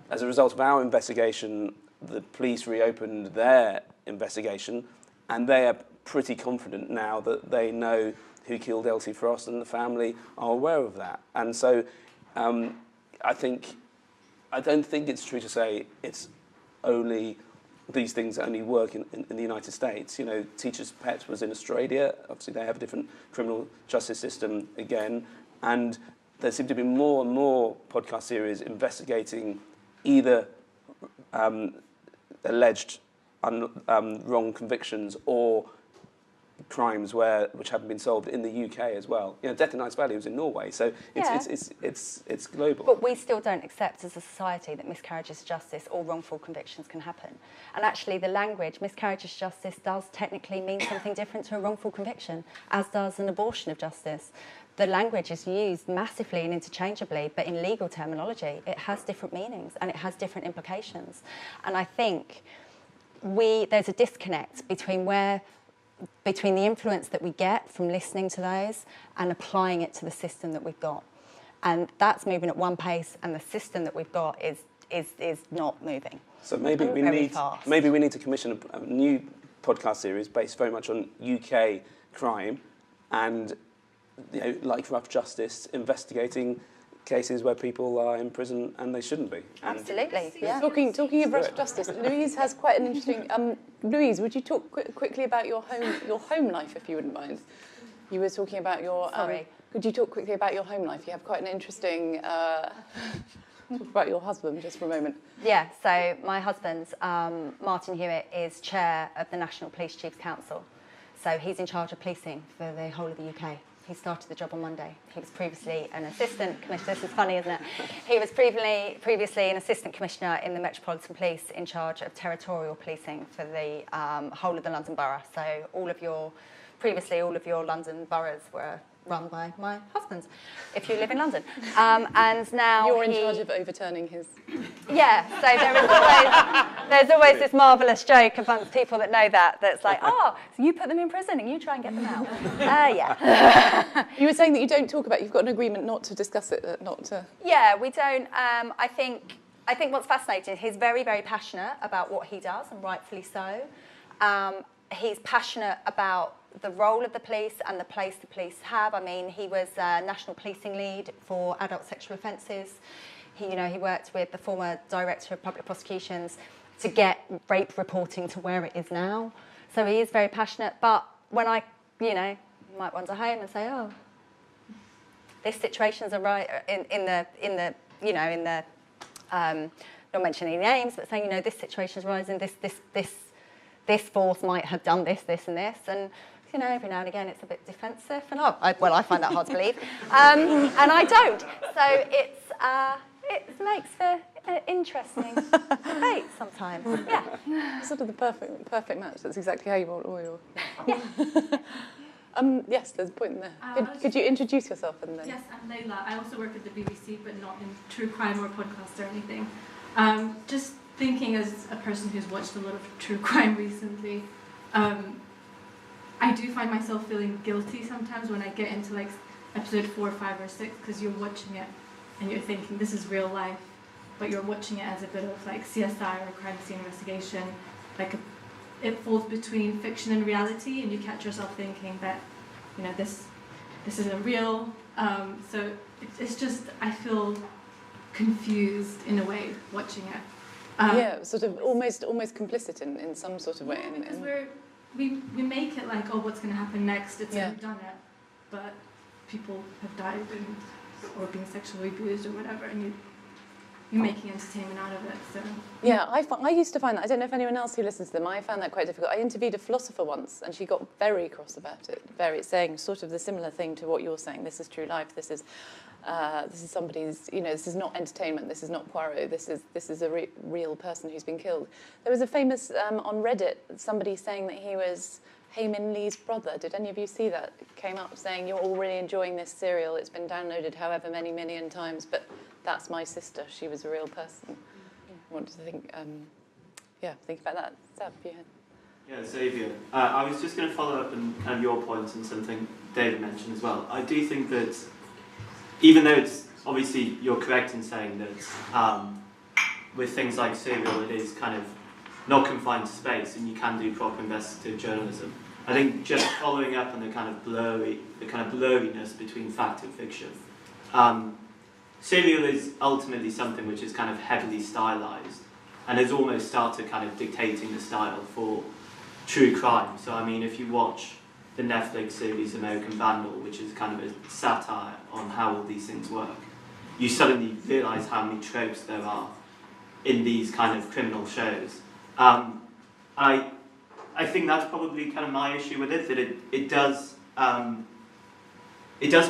As a result of our investigation, the police reopened their investigation, and they are pretty confident now that they know who killed Elsie Frost, and the family are aware of that. And so I don't think it's true to say it's only these things only work in the United States. Teacher's Pet was in Australia. Obviously, they have a different criminal justice system again. And there seem to be more and more podcast series investigating either alleged wrong convictions or crimes which haven't been solved in the UK as well. Death in Nice Valley was in Norway, so it's global. But we still don't accept as a society that miscarriages of justice or wrongful convictions can happen. And actually the language, miscarriages of justice, does technically mean something different to a wrongful conviction, as does an abortion of justice. The language is used massively and interchangeably, but in legal terminology, it has different meanings and it has different implications. And I think there's a disconnect between the influence that we get from listening to those and applying it to the system that we've got. And that's moving at one pace, and the system that we've got is not moving. So maybe we need to commission a new podcast series based very much on UK crime and, like Rough Justice, investigating cases where people are in prison and they shouldn't be. Absolutely, yeah. Talking of Rough Justice, Louise has quite an interesting... Louise, would you talk quickly about your home life, if you wouldn't mind? You were talking about your... Sorry. Could you talk quickly about your home life? You have quite an interesting... talk about your husband just for a moment. Yeah, so my husband, Martin Hewitt, is chair of the National Police Chiefs Council. So he's in charge of policing for the whole of the UK. He started the job on Monday. He was previously an assistant commissioner. This is funny, isn't it? He was previously an assistant commissioner in the Metropolitan Police in charge of territorial policing for the whole of the London Borough. So previously all of your London boroughs were run by my husband, if you live in London. And now you're in charge of overturning his... Yeah, so there's always this marvellous joke amongst people that know that's like, so you put them in prison and you try and get them out. Yeah. You were saying that you don't talk about, you've got an agreement not to discuss it, not to... Yeah, we don't. I think what's fascinating, he's very, very passionate about what he does, and rightfully so. He's passionate about the role of the police and the place the police have. I mean, he was national policing lead for adult sexual offences. He worked with the former director of public prosecutions to get rape reporting to where it is now. So he is very passionate. But when I, might wander home and say, this situation's not mentioning names, but saying, this situation's arising, this force might have done this, this, and this, and every now and again it's a bit defensive, and I find that hard to believe, and I don't. So it makes for interesting debate sometimes. Yeah, sort of the perfect match. That's exactly how you want all your. Yeah. Yes, there's a point in there. Could you introduce yourself and then? Yes, I'm Layla. I also work at the BBC, but not in true crime or podcasts or anything. Just thinking as a person who's watched a lot of true crime recently, I do find myself feeling guilty sometimes when I get into like episode 4, 5, or 6, because you're watching it and you're thinking this is real life, but you're watching it as a bit of like CSI or crime scene investigation. It falls between fiction and reality, and you catch yourself thinking that this isn't real. So it's just, I feel confused in a way watching it. Sort of almost complicit in some sort of way. Yeah, because we make it like, what's going to happen next? It's who've done it, but people have died or been sexually abused or whatever, and you're making entertainment out of it. So yeah, I used to find that. I don't know if anyone else who listens to them. I found that quite difficult. I interviewed a philosopher once, and she got very cross about it. Saying sort of the similar thing to what you're saying. This is true life. This is somebody's. This is not entertainment. This is not Poirot. This is a real person who's been killed. There was a famous on Reddit somebody saying that he was Heyman Lee's brother. Did any of you see that? It came up saying you're all really enjoying this serial. It's been downloaded however many million times, but that's my sister. She was a real person. I wanted to think, think about that. Sab, you had. Yeah, Xavier. I was just going to follow up on kind of your points and something David mentioned as well. I do think that, even though it's obviously you're correct in saying that with things like serial, it is kind of not confined to space, and you can do proper investigative journalism. I think just following up on the kind of blurriness between fact and fiction. Serial is ultimately something which is kind of heavily stylized and has almost started kind of dictating the style for true crime. So I mean, if you watch the Netflix series American Vandal, which is kind of a satire on how all these things work, you suddenly realise how many tropes there are in these kind of criminal shows. I think that's probably kind of my issue with it, that it does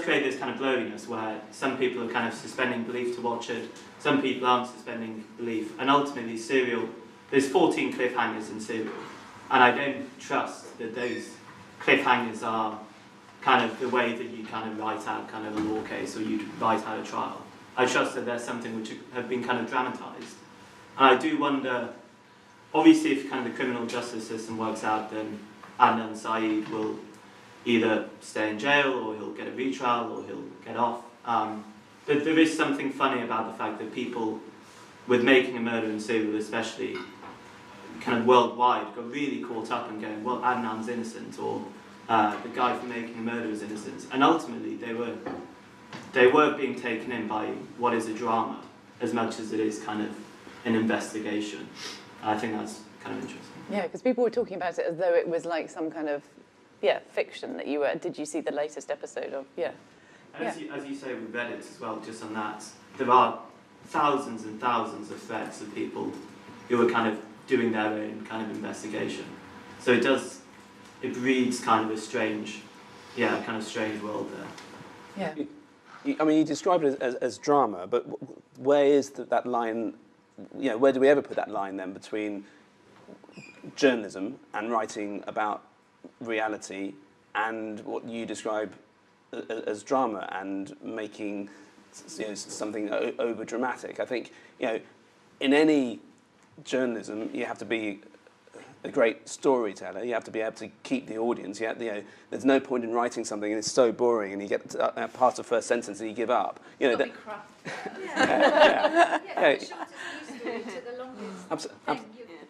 create this kind of blurriness where some people are kind of suspending belief to watch it, some people aren't suspending belief, and ultimately Serial, there's 14 cliffhangers in Serial, and I don't trust that those cliffhangers are kind of the way that you kind of write out kind of a law case or you write out a trial. I trust that there's something which have been kind of dramatised. And I do wonder, obviously if kind of the criminal justice system works out, then Adnan Syed will either stay in jail or he'll get a retrial or he'll get off. But there is something funny about the fact that people with making a murder in Serial especially kind of worldwide got really caught up in going, well, Adnan's innocent, or the guy for making a murder is innocent. And ultimately they were being taken in by what is a drama as much as it is kind of an investigation. I think that's kind of interesting. Yeah, because people were talking about it as though it was like some kind of fiction that you were. Did you see the latest episode of? Yeah. And as you say with Reddit as well, just on that, there are thousands and thousands of threads of people who are kind of doing their own kind of investigation. So it does it breeds kind of a strange world there. Yeah. I mean, you describe it as drama, but where is that line? You know, where do we ever put that line then between journalism and writing about reality and what you describe as drama and making, you know, something over dramatic? I think, you know, in any journalism, you have to be a great storyteller. You have to be able to keep the audience. You know, there's no point in writing something and it's so boring, and you get past the first sentence and you give up. You know, Be crafty. Yeah, the shortest news story to the longest thing.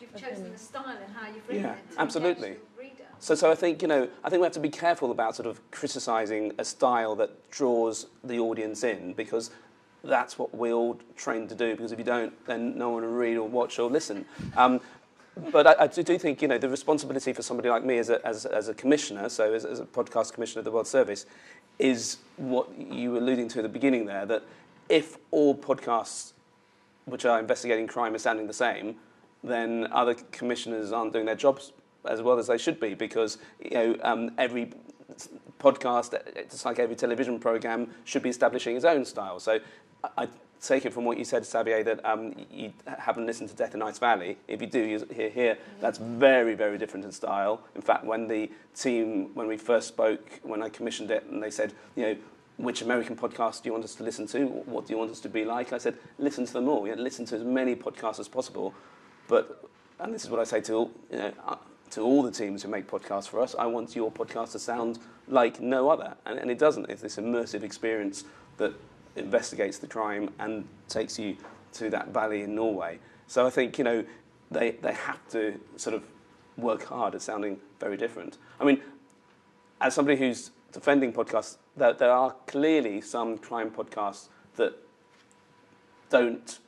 You've chosen the style and how you've written it to absolutely. engage the reader. So I think, you know, I think we have to be careful about sort of criticising a style that draws the audience in, because that's what we're all trained to do, because if you don't, then no one will read or watch or listen. But I do think, you know, the responsibility for somebody like me as a commissioner, so as a podcast commissioner of the World Service, is what you were alluding to at the beginning there, that if all podcasts which are investigating crime are sounding the same, then other commissioners aren't doing their jobs as well as they should be, because, you know, every podcast, it's like every television programme, should be establishing its own style. So I take it from what you said, Xavier, that you haven't listened to Death in Ice Valley. If you do, you hear here, that's very, very different in style. In fact, when the team, when we first spoke, when I commissioned it, and they said, you know, which American podcast do you want us to listen to? What do you want us to be like? I said, listen to them all. You know, listen to as many podcasts as possible. But, and this is what I say to, you know, to all the teams who make podcasts for us, I want your podcast to sound like no other. And it doesn't. It's this immersive experience that investigates the crime and takes you to that valley in Norway. So I think, you know, they have to sort of work hard at sounding very different. I mean, as somebody who's defending podcasts, there are clearly some crime podcasts that don't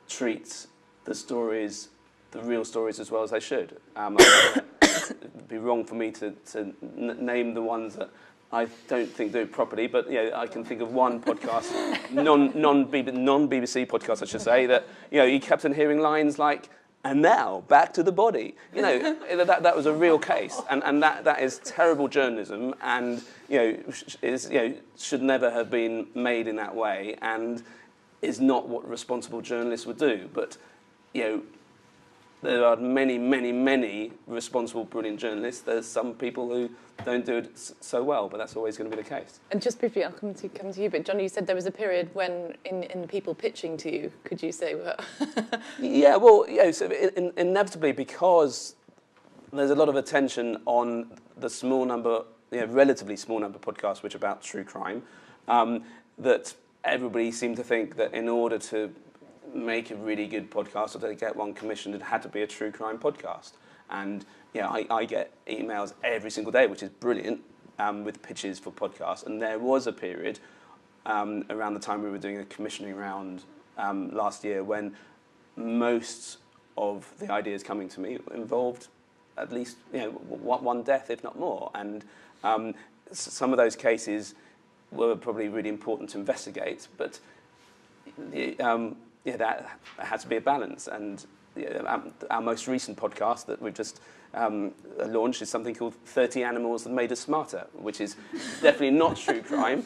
treat the stories, the real stories, as well as they should. It'd be wrong for me to name the ones that I don't think do it properly, but, you know, I can think of one podcast, non-BBC podcast, I should say, that, you know, you kept on hearing lines like, "And now back to the body." You know, that was a real case, and that is terrible journalism, and, you know, should never have been made in that way, and is not what responsible journalists would do. But, you know, there are many, many, many responsible, brilliant journalists. There's some people who don't do it so well, but that's always going to be the case. And just briefly, I'll come to you, but John, you said there was a period when, in people pitching to you, could you say what? Yeah, well, you know, so inevitably, because there's a lot of attention on the small number, you know, relatively small number of podcasts which are about true crime, that everybody seemed to think that in order to make a really good podcast or to get one commissioned, it had to be a true crime podcast. And, you know, I get emails every single day, which is brilliant, with pitches for podcasts. And there was a period around the time we were doing a commissioning round last year when most of the ideas coming to me involved at least, you know, one death, if not more. And some of those cases were probably really important to investigate, but yeah, that has to be a balance. And our most recent podcast that we've just launched is something called 30 Animals That Made Us Smarter, which is definitely not true crime.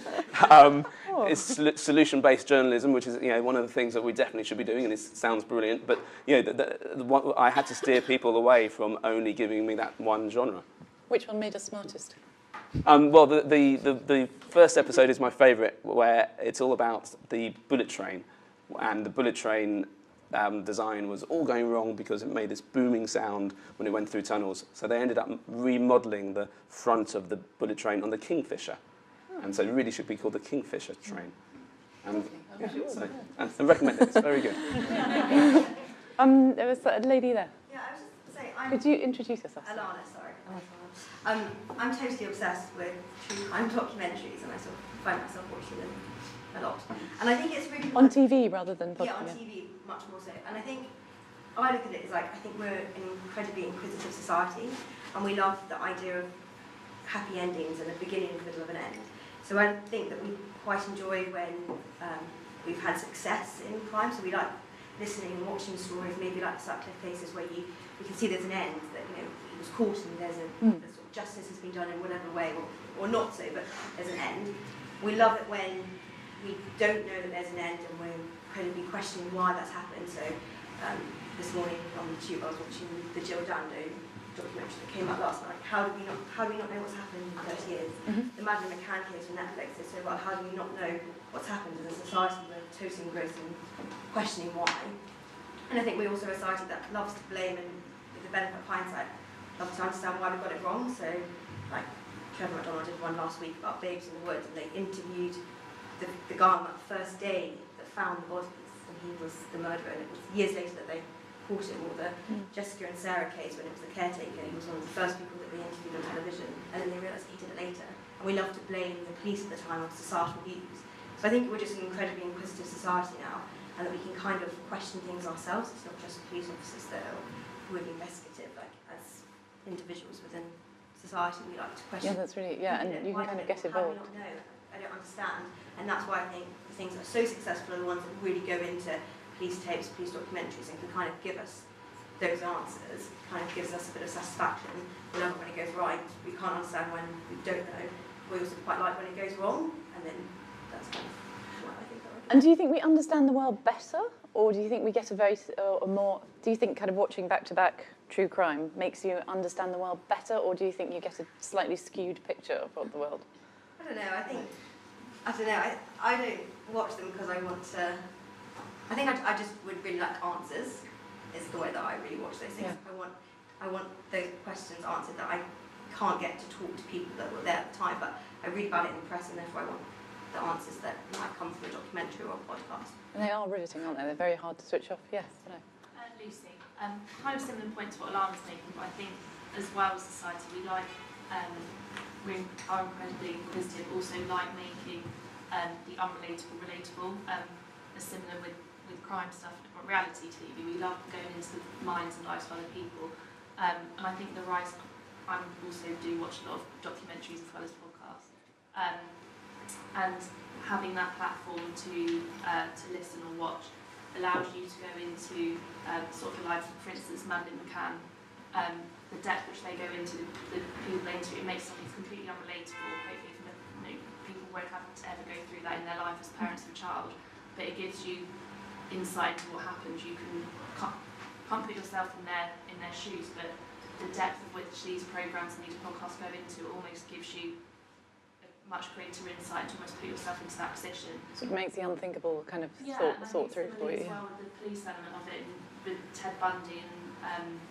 It's solution-based journalism, which is, you know, one of the things that we definitely should be doing, and it sounds brilliant. But, you know, I had to steer people away from only giving me that one genre. Which one made us smartest? Well, the first episode is my favourite, where it's all about the bullet train. And the bullet train design was all going wrong because it made this booming sound when it went through tunnels. So they ended up remodelling the front of the bullet train on the Kingfisher. And so it really should be called the Kingfisher train. And yeah, so I recommend it. It's very good. There was a lady there. Yeah, I was just saying, could you introduce yourself? Alana, sorry. I'm totally obsessed with true crime documentaries, and I sort of find myself watching them a lot. And I think it's really on TV rather than podcast. Yeah, on TV much more so. And I think I look at it as like, I think we're an incredibly inquisitive society, and we love the idea of happy endings and a beginning and the middle of an end. So I think that we quite enjoy when we've had success in crime. So we like listening and watching stories, maybe like the Sutcliffe cases, where you can see there's an end, that, you know, was caught and there's a sort of justice has been done in whatever way, or not so, but there's an end. We love it when we don't know that there's an end and we're incredibly questioning why that's happened. So this morning on the tube I was watching the Jill Dando documentary that came out last night. How do we not know what's happened in 30 years? The Madeleine McCann case on Netflix is so well, how do we not know what's happened as a society? We're totally engrossed in questioning why. And I think we're also a society that loves to blame and, with the benefit of hindsight, loves to understand why we got it wrong. So, like, Trevor McDonald did one last week about babes in the woods, and they interviewed the guy on that first day that found the bodies, and he was the murderer, and it was years later that they caught him. Or the Jessica and Sarah case, when it was the caretaker, he was one of the first people that they interviewed on television, and then they realised he did it later. And we love to blame the police at the time of societal views. So I think we're just an incredibly inquisitive society now, and that we can kind of question things ourselves. It's not just police officers that are really investigative, like as individuals within society, we like to question. Yeah, that's really, and you can kind of get involved. How do we not know? I don't understand. And that's why I think the things that are so successful are the ones that really go into police tapes, police documentaries, and can kind of give us those answers, kind of gives us a bit of satisfaction. We love it when it goes right. We can't understand when we don't know. We also quite like when it goes wrong, and then that's kind of what I think that I And do you think we understand the world better, or do you think we get a very more? Do you think kind of watching back-to-back true crime makes you understand the world better, or do you think you get a slightly skewed picture of the world? I don't know. I don't know. I don't watch them because I want to. I think I just would really like answers. Is the way that I really watch those things. Yeah. I want those questions answered that I can't get to talk to people that were there at the time, but I read about it in the press, and therefore I want the answers that might come from a documentary or a podcast. And they are riveting, aren't they? They're very hard to switch off. Yes, I know. Lucy, kind of similar point to what Alana's making, but I think as well as society, we like, we are incredibly inquisitive, also like making the unrelatable relatable. As similar with crime stuff, reality TV, we love going into the minds and lives of other people. And I think the rise, I also do watch a lot of documentaries as well as podcasts. And having that platform to listen or watch allows you to go into sort of the lives, for instance, Madeleine McCann, the depth which they go into, the people they interview, it makes something completely unrelatable. Hopefully, people won't have to ever go through that in their life as parents of a child, but it gives you insight to what happens. You can't put yourself in their shoes, but the depth of which these programmes and these podcasts go into almost gives you a much greater insight to almost put yourself into that position. So it makes the unthinkable kind of thought through for you. As well with the police element of it, and with Ted Bundy and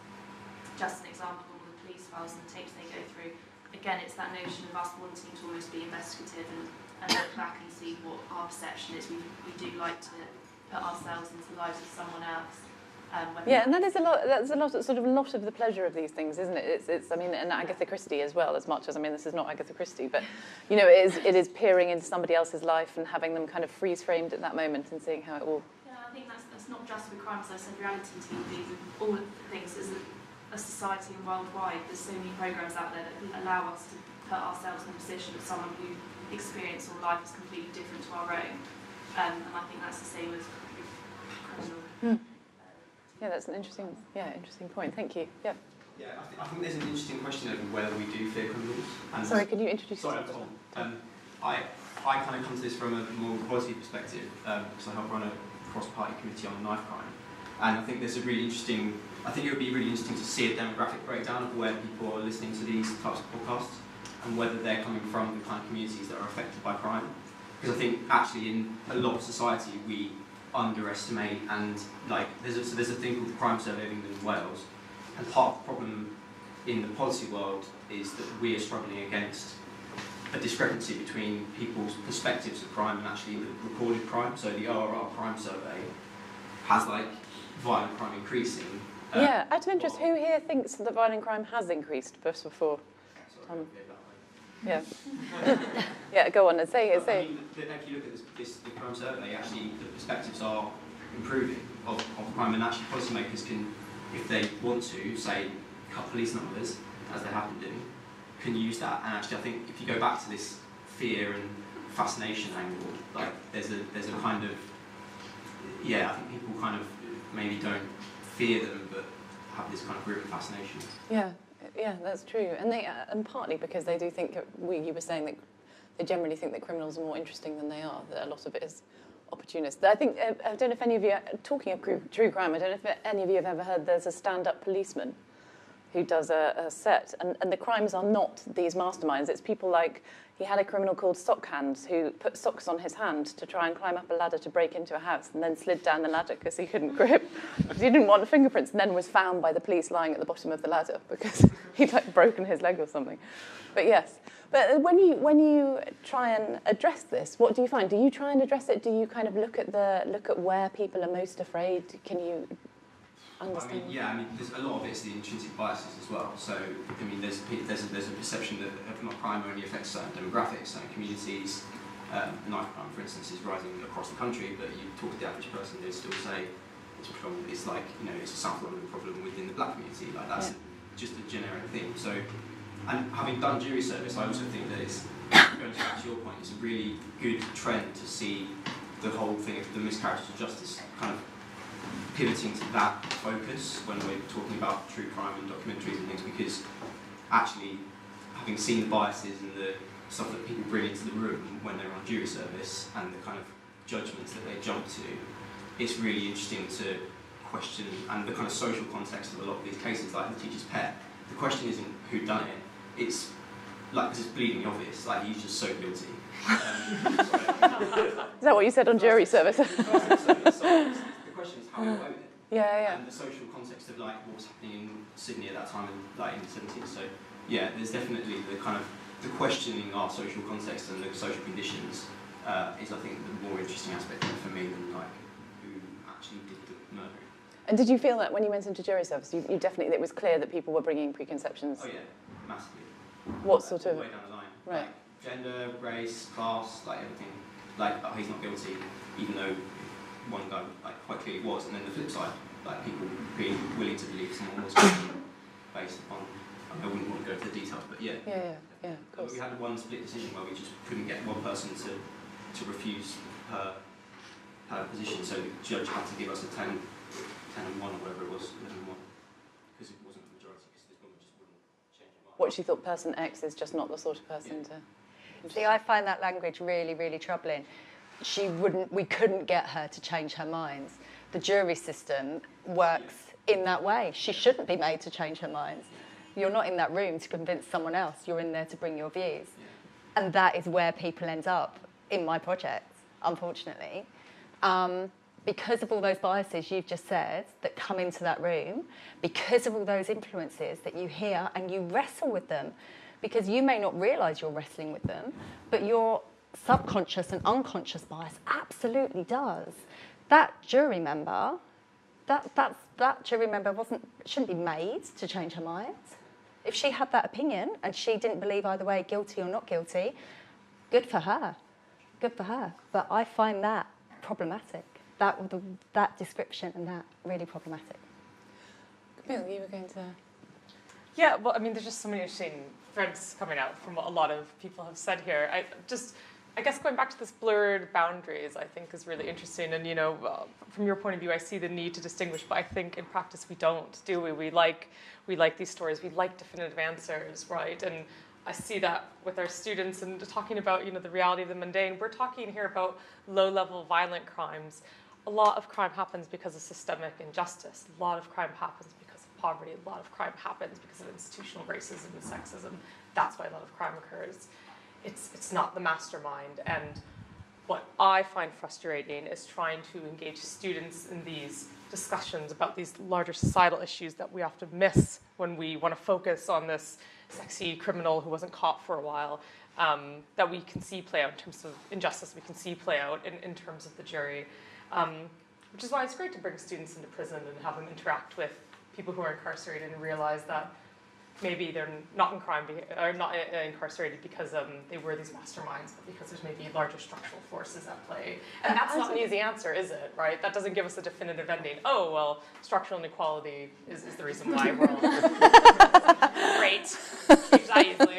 just an example of the police files and the tapes they go through. Again, it's that notion of us wanting to almost be investigative and look back and see what our perception is. We do like to put ourselves into the lives of someone else. And that is a lot. That's a lot of the pleasure of these things, isn't it? It's I mean, and Agatha Christie as well. As much as this is not Agatha Christie, but it is peering into somebody else's life and having them kind of freeze framed at that moment and seeing how it will. Yeah, I think that's not just with crime. As I said, reality TV, all things as a society and worldwide. There's so many programs out there that allow us to put ourselves in the position of someone who experience or life is completely different to our own. And I think that's the same as criminal. Yeah, that's an interesting point. Thank you. Yeah. Yeah, I think there's an interesting question over whether we do fear criminals. And sorry, can you introduce yourself? Sorry, I'm Tom. I kind of come to this from a more policy perspective because I help run a cross-party committee on knife crime, and I think there's a really interesting. I think it would be really interesting to see a demographic breakdown of where people are listening to these types of podcasts and whether they're coming from the kind of communities that are affected by crime. Because I think actually in a lot of society we underestimate and there's a thing called the Crime Survey of England and Wales, and part of the problem in the policy world is that we are struggling against a discrepancy between people's perspectives of crime and actually the recorded crime. So the ORR Crime Survey has violent crime increasing. Out of interest, who here thinks that violent crime has increased before? Yeah. Yeah, go on and say it. I mean, if you look at the crime survey, actually the perspectives are improving of crime, and actually policymakers can, if they want to, say, cut police numbers, as they have been doing, can use that. And actually, I think if you go back to this fear and fascination angle, there's a kind of, I think people kind of maybe don't fear them, but have this kind of grip and fascination. Yeah. Yeah, that's true. And and partly because they do think, you were saying that they generally think that criminals are more interesting than they are, that a lot of it is opportunist. I think, I don't know if any of you, talking of true crime, I don't know if any of you have ever heard there's a stand-up policeman who does a set, and the crimes are not these masterminds. It's people like, he had a criminal called Sockhand who put socks on his hand to try and climb up a ladder to break into a house, and then slid down the ladder because he couldn't grip, because he didn't want fingerprints, and then was found by the police lying at the bottom of the ladder because he'd like broken his leg or something. But yes, but when you try and address this, what do you find? Do you try and address it? Do you kind of look at where people are most afraid? Can you understand? I mean, there's a lot of it's the intrinsic biases as well. So, I mean, there's a perception that crime only affects certain demographics, certain communities. Knife crime, for instance, is rising across the country, but you talk to the average person, they still say it's like, it's a South London problem within the black community. Like, that's just a generic thing. So, and having done jury service, I also think that it's, going back to your point, it's a really good trend to see the whole thing of the miscarriages of justice kind of pivoting to that focus when we're talking about true crime and documentaries and things, because actually having seen the biases and the stuff that people bring into the room when they're on jury service and the kind of judgments that they jump to, it's really interesting to question, and the kind of social context of a lot of these cases, like the teacher's pet. The question isn't who done it, it's like, because it's bleeding obvious, like he's just so guilty. Is that what you said on jury service? The question is how we away with it. Yeah. And the social context of like what was happening in Sydney at that time, like in the 70s. So yeah, there's definitely the kind of the questioning our social context and the social conditions is, I think, the more interesting aspect for me than like who actually did the murder. And did you feel that when you went into jury service, you definitely, it was clear that people were bringing preconceptions? Oh yeah, massively. What sort of? All the way down the line. Right. Like gender, race, class, like everything. Like, oh, he's not guilty, even though one guy like quite clearly was. And then the flip side, like people being willing to believe someone was guilty based upon. I wouldn't want to go into the details, but yeah. Yeah, of course. We had one split decision where we just couldn't get one person to refuse her position, so the judge had to give us a 10 and 1 or whatever it was, 11 and 1, because it wasn't a majority, because this woman just wouldn't change her mind. What, she thought person X is just not the sort of person to... See, I find that language really, really troubling. We couldn't get her to change her minds. The jury system works in that way. She shouldn't be made to change her minds. You're not in that room to convince someone else. You're in there to bring your views. And that is where people end up in my projects, unfortunately. Because of all those biases you've just said that come into that room, because of all those influences that you hear and you wrestle with them, because you may not realise you're wrestling with them, but your subconscious and unconscious bias absolutely does. That jury member, that jury member shouldn't be made to change her mind. If she had that opinion and she didn't believe either way, guilty or not guilty, good for her. Good for her. But I find that problematic. That description and that really problematic. Camille, you were going to... Yeah, well, I mean, there's just so many interesting threads coming out from what a lot of people have said here. I guess going back to this blurred boundaries, I think is really interesting. And, from your point of view, I see the need to distinguish, but I think in practice we don't, do we? We like these stories. We like definitive answers, right? And I see that with our students and talking about, the reality of the mundane. We're talking here about low-level violent crimes. A lot of crime happens because of systemic injustice. A lot of crime happens because of poverty. A lot of crime happens because of institutional racism and sexism. That's why a lot of crime occurs. It's not the mastermind. And what I find frustrating is trying to engage students in these discussions about these larger societal issues that we often miss when we want to focus on this sexy criminal who wasn't caught for a while, that we can see play out in terms of injustice, we can see play out in terms of the jury. Which is why it's great to bring students into prison and have them interact with people who are incarcerated and realize that maybe they're not in crime or not incarcerated because they were these masterminds, but because there's maybe larger structural forces at play. And that's not an easy answer, is it? Right? That doesn't give us a definitive ending. Oh, well, structural inequality is the reason why we're all great. Change that easily.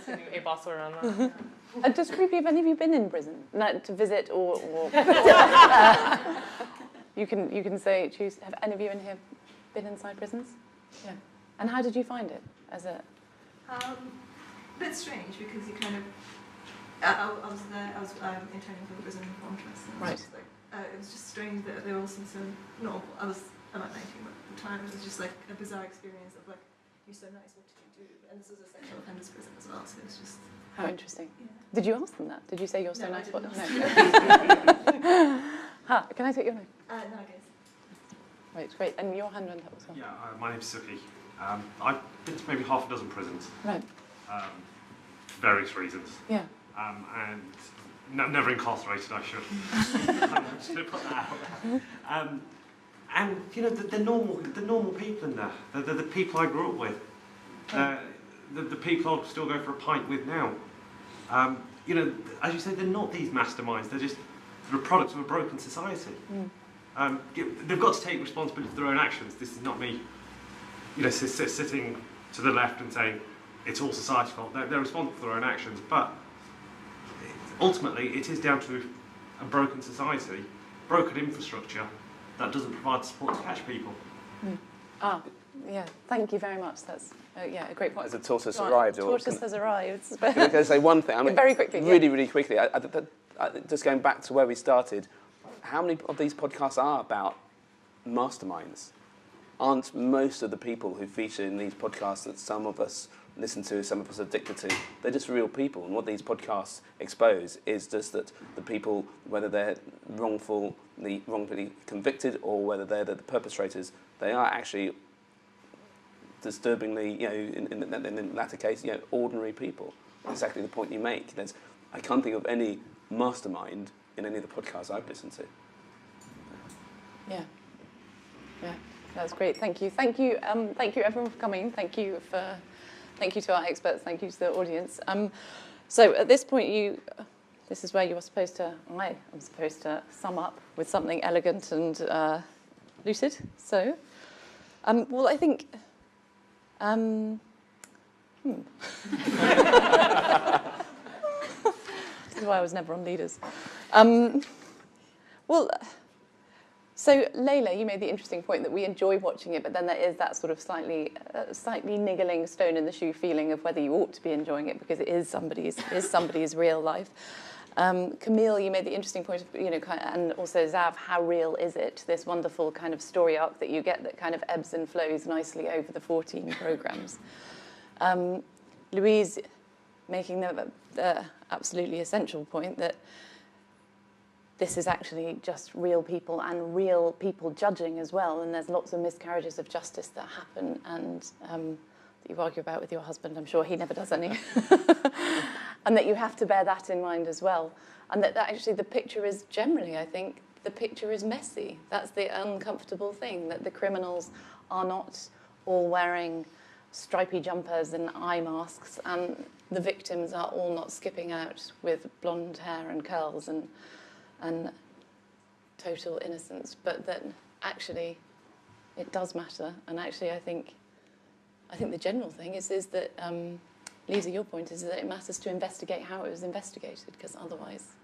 Sending a boss around that. Just creepy, have any of you been in prison? Like, to visit or you can say, choose. Have any of you in here been inside prisons? Yeah. And how did you find it as a... A bit strange because you kind of... I was interning for the prison reform trust. Right. It was just strange that they all seemed so normal. I'm at 19, but at the time it was just like a bizarre experience of like, you're so nice, what did you do? And this is a sexual offenders prison as well, so it's just... How interesting. Yeah. Did you ask them that? Did you say you're so No, nice? I didn't. No. Can I take your name? No, I guess. Right, great. And your hand went up as well. Yeah, my name's Suki. I've been to maybe half a dozen prisons. Right. For various reasons. Yeah. And never incarcerated, I should. I'm just going to put that out there. And you know, the normal people in there, the people I grew up with, the people I'll still go for a pint with now. You know, as you say, they're not these masterminds. They're a product of a broken society. They've got to take responsibility for their own actions. This is not me, you know, sitting to the left and saying it's all society's fault. They're responsible for their own actions, but ultimately it is down to a broken society, broken infrastructure that doesn't provide support to catch people. Yeah, thank you very much. That's a great point. Has the tortoise arrived? Tortoise has arrived. Can I say one thing? I mean, very quickly. Really quickly. Just going back to where we started, how many of these podcasts are about masterminds? Aren't most of the people who feature in these podcasts that some of us listen to, some of us are addicted to, they're just real people. And what these podcasts expose is just that the people, whether they're wrongfully convicted or whether they're the perpetrators, they are actually disturbingly, you know, in the latter case, you know, ordinary people. Exactly the point you make. I can't think of any mastermind in any of the podcasts I've listened to. Yeah, that's great. Thank you everyone for coming. Thank you to our experts. Thank you to the audience. So at this point, this is where I am supposed to sum up with something elegant and lucid. So, well, I think. This is why I was never on leaders. So Layla, you made the interesting point that we enjoy watching it, but then there is that sort of slightly niggling stone in the shoe feeling of whether you ought to be enjoying it because it is somebody's real life. Camille, you made the interesting point of, you know, and also Zav, how real is it? This wonderful kind of story arc that you get that kind of ebbs and flows nicely over the 14 programs. Louise making the absolutely essential point that this is actually just real people and real people judging as well, and there's lots of miscarriages of justice that happen and that you argue about with your husband. I'm sure he never does any. And that you have to bear that in mind as well. And that actually the picture is generally, I think, the picture is messy. That's the uncomfortable thing, that the criminals are not all wearing stripy jumpers and eye masks, and the victims are all not skipping out with blonde hair and curls and total innocence, but that actually it does matter. And actually I think the general thing is that, Lisa, your point is that it matters to investigate how it was investigated, because otherwise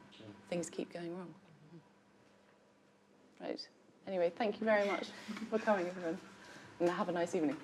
things keep going wrong. Right. Anyway, thank you very much for coming, everyone, and have a nice evening.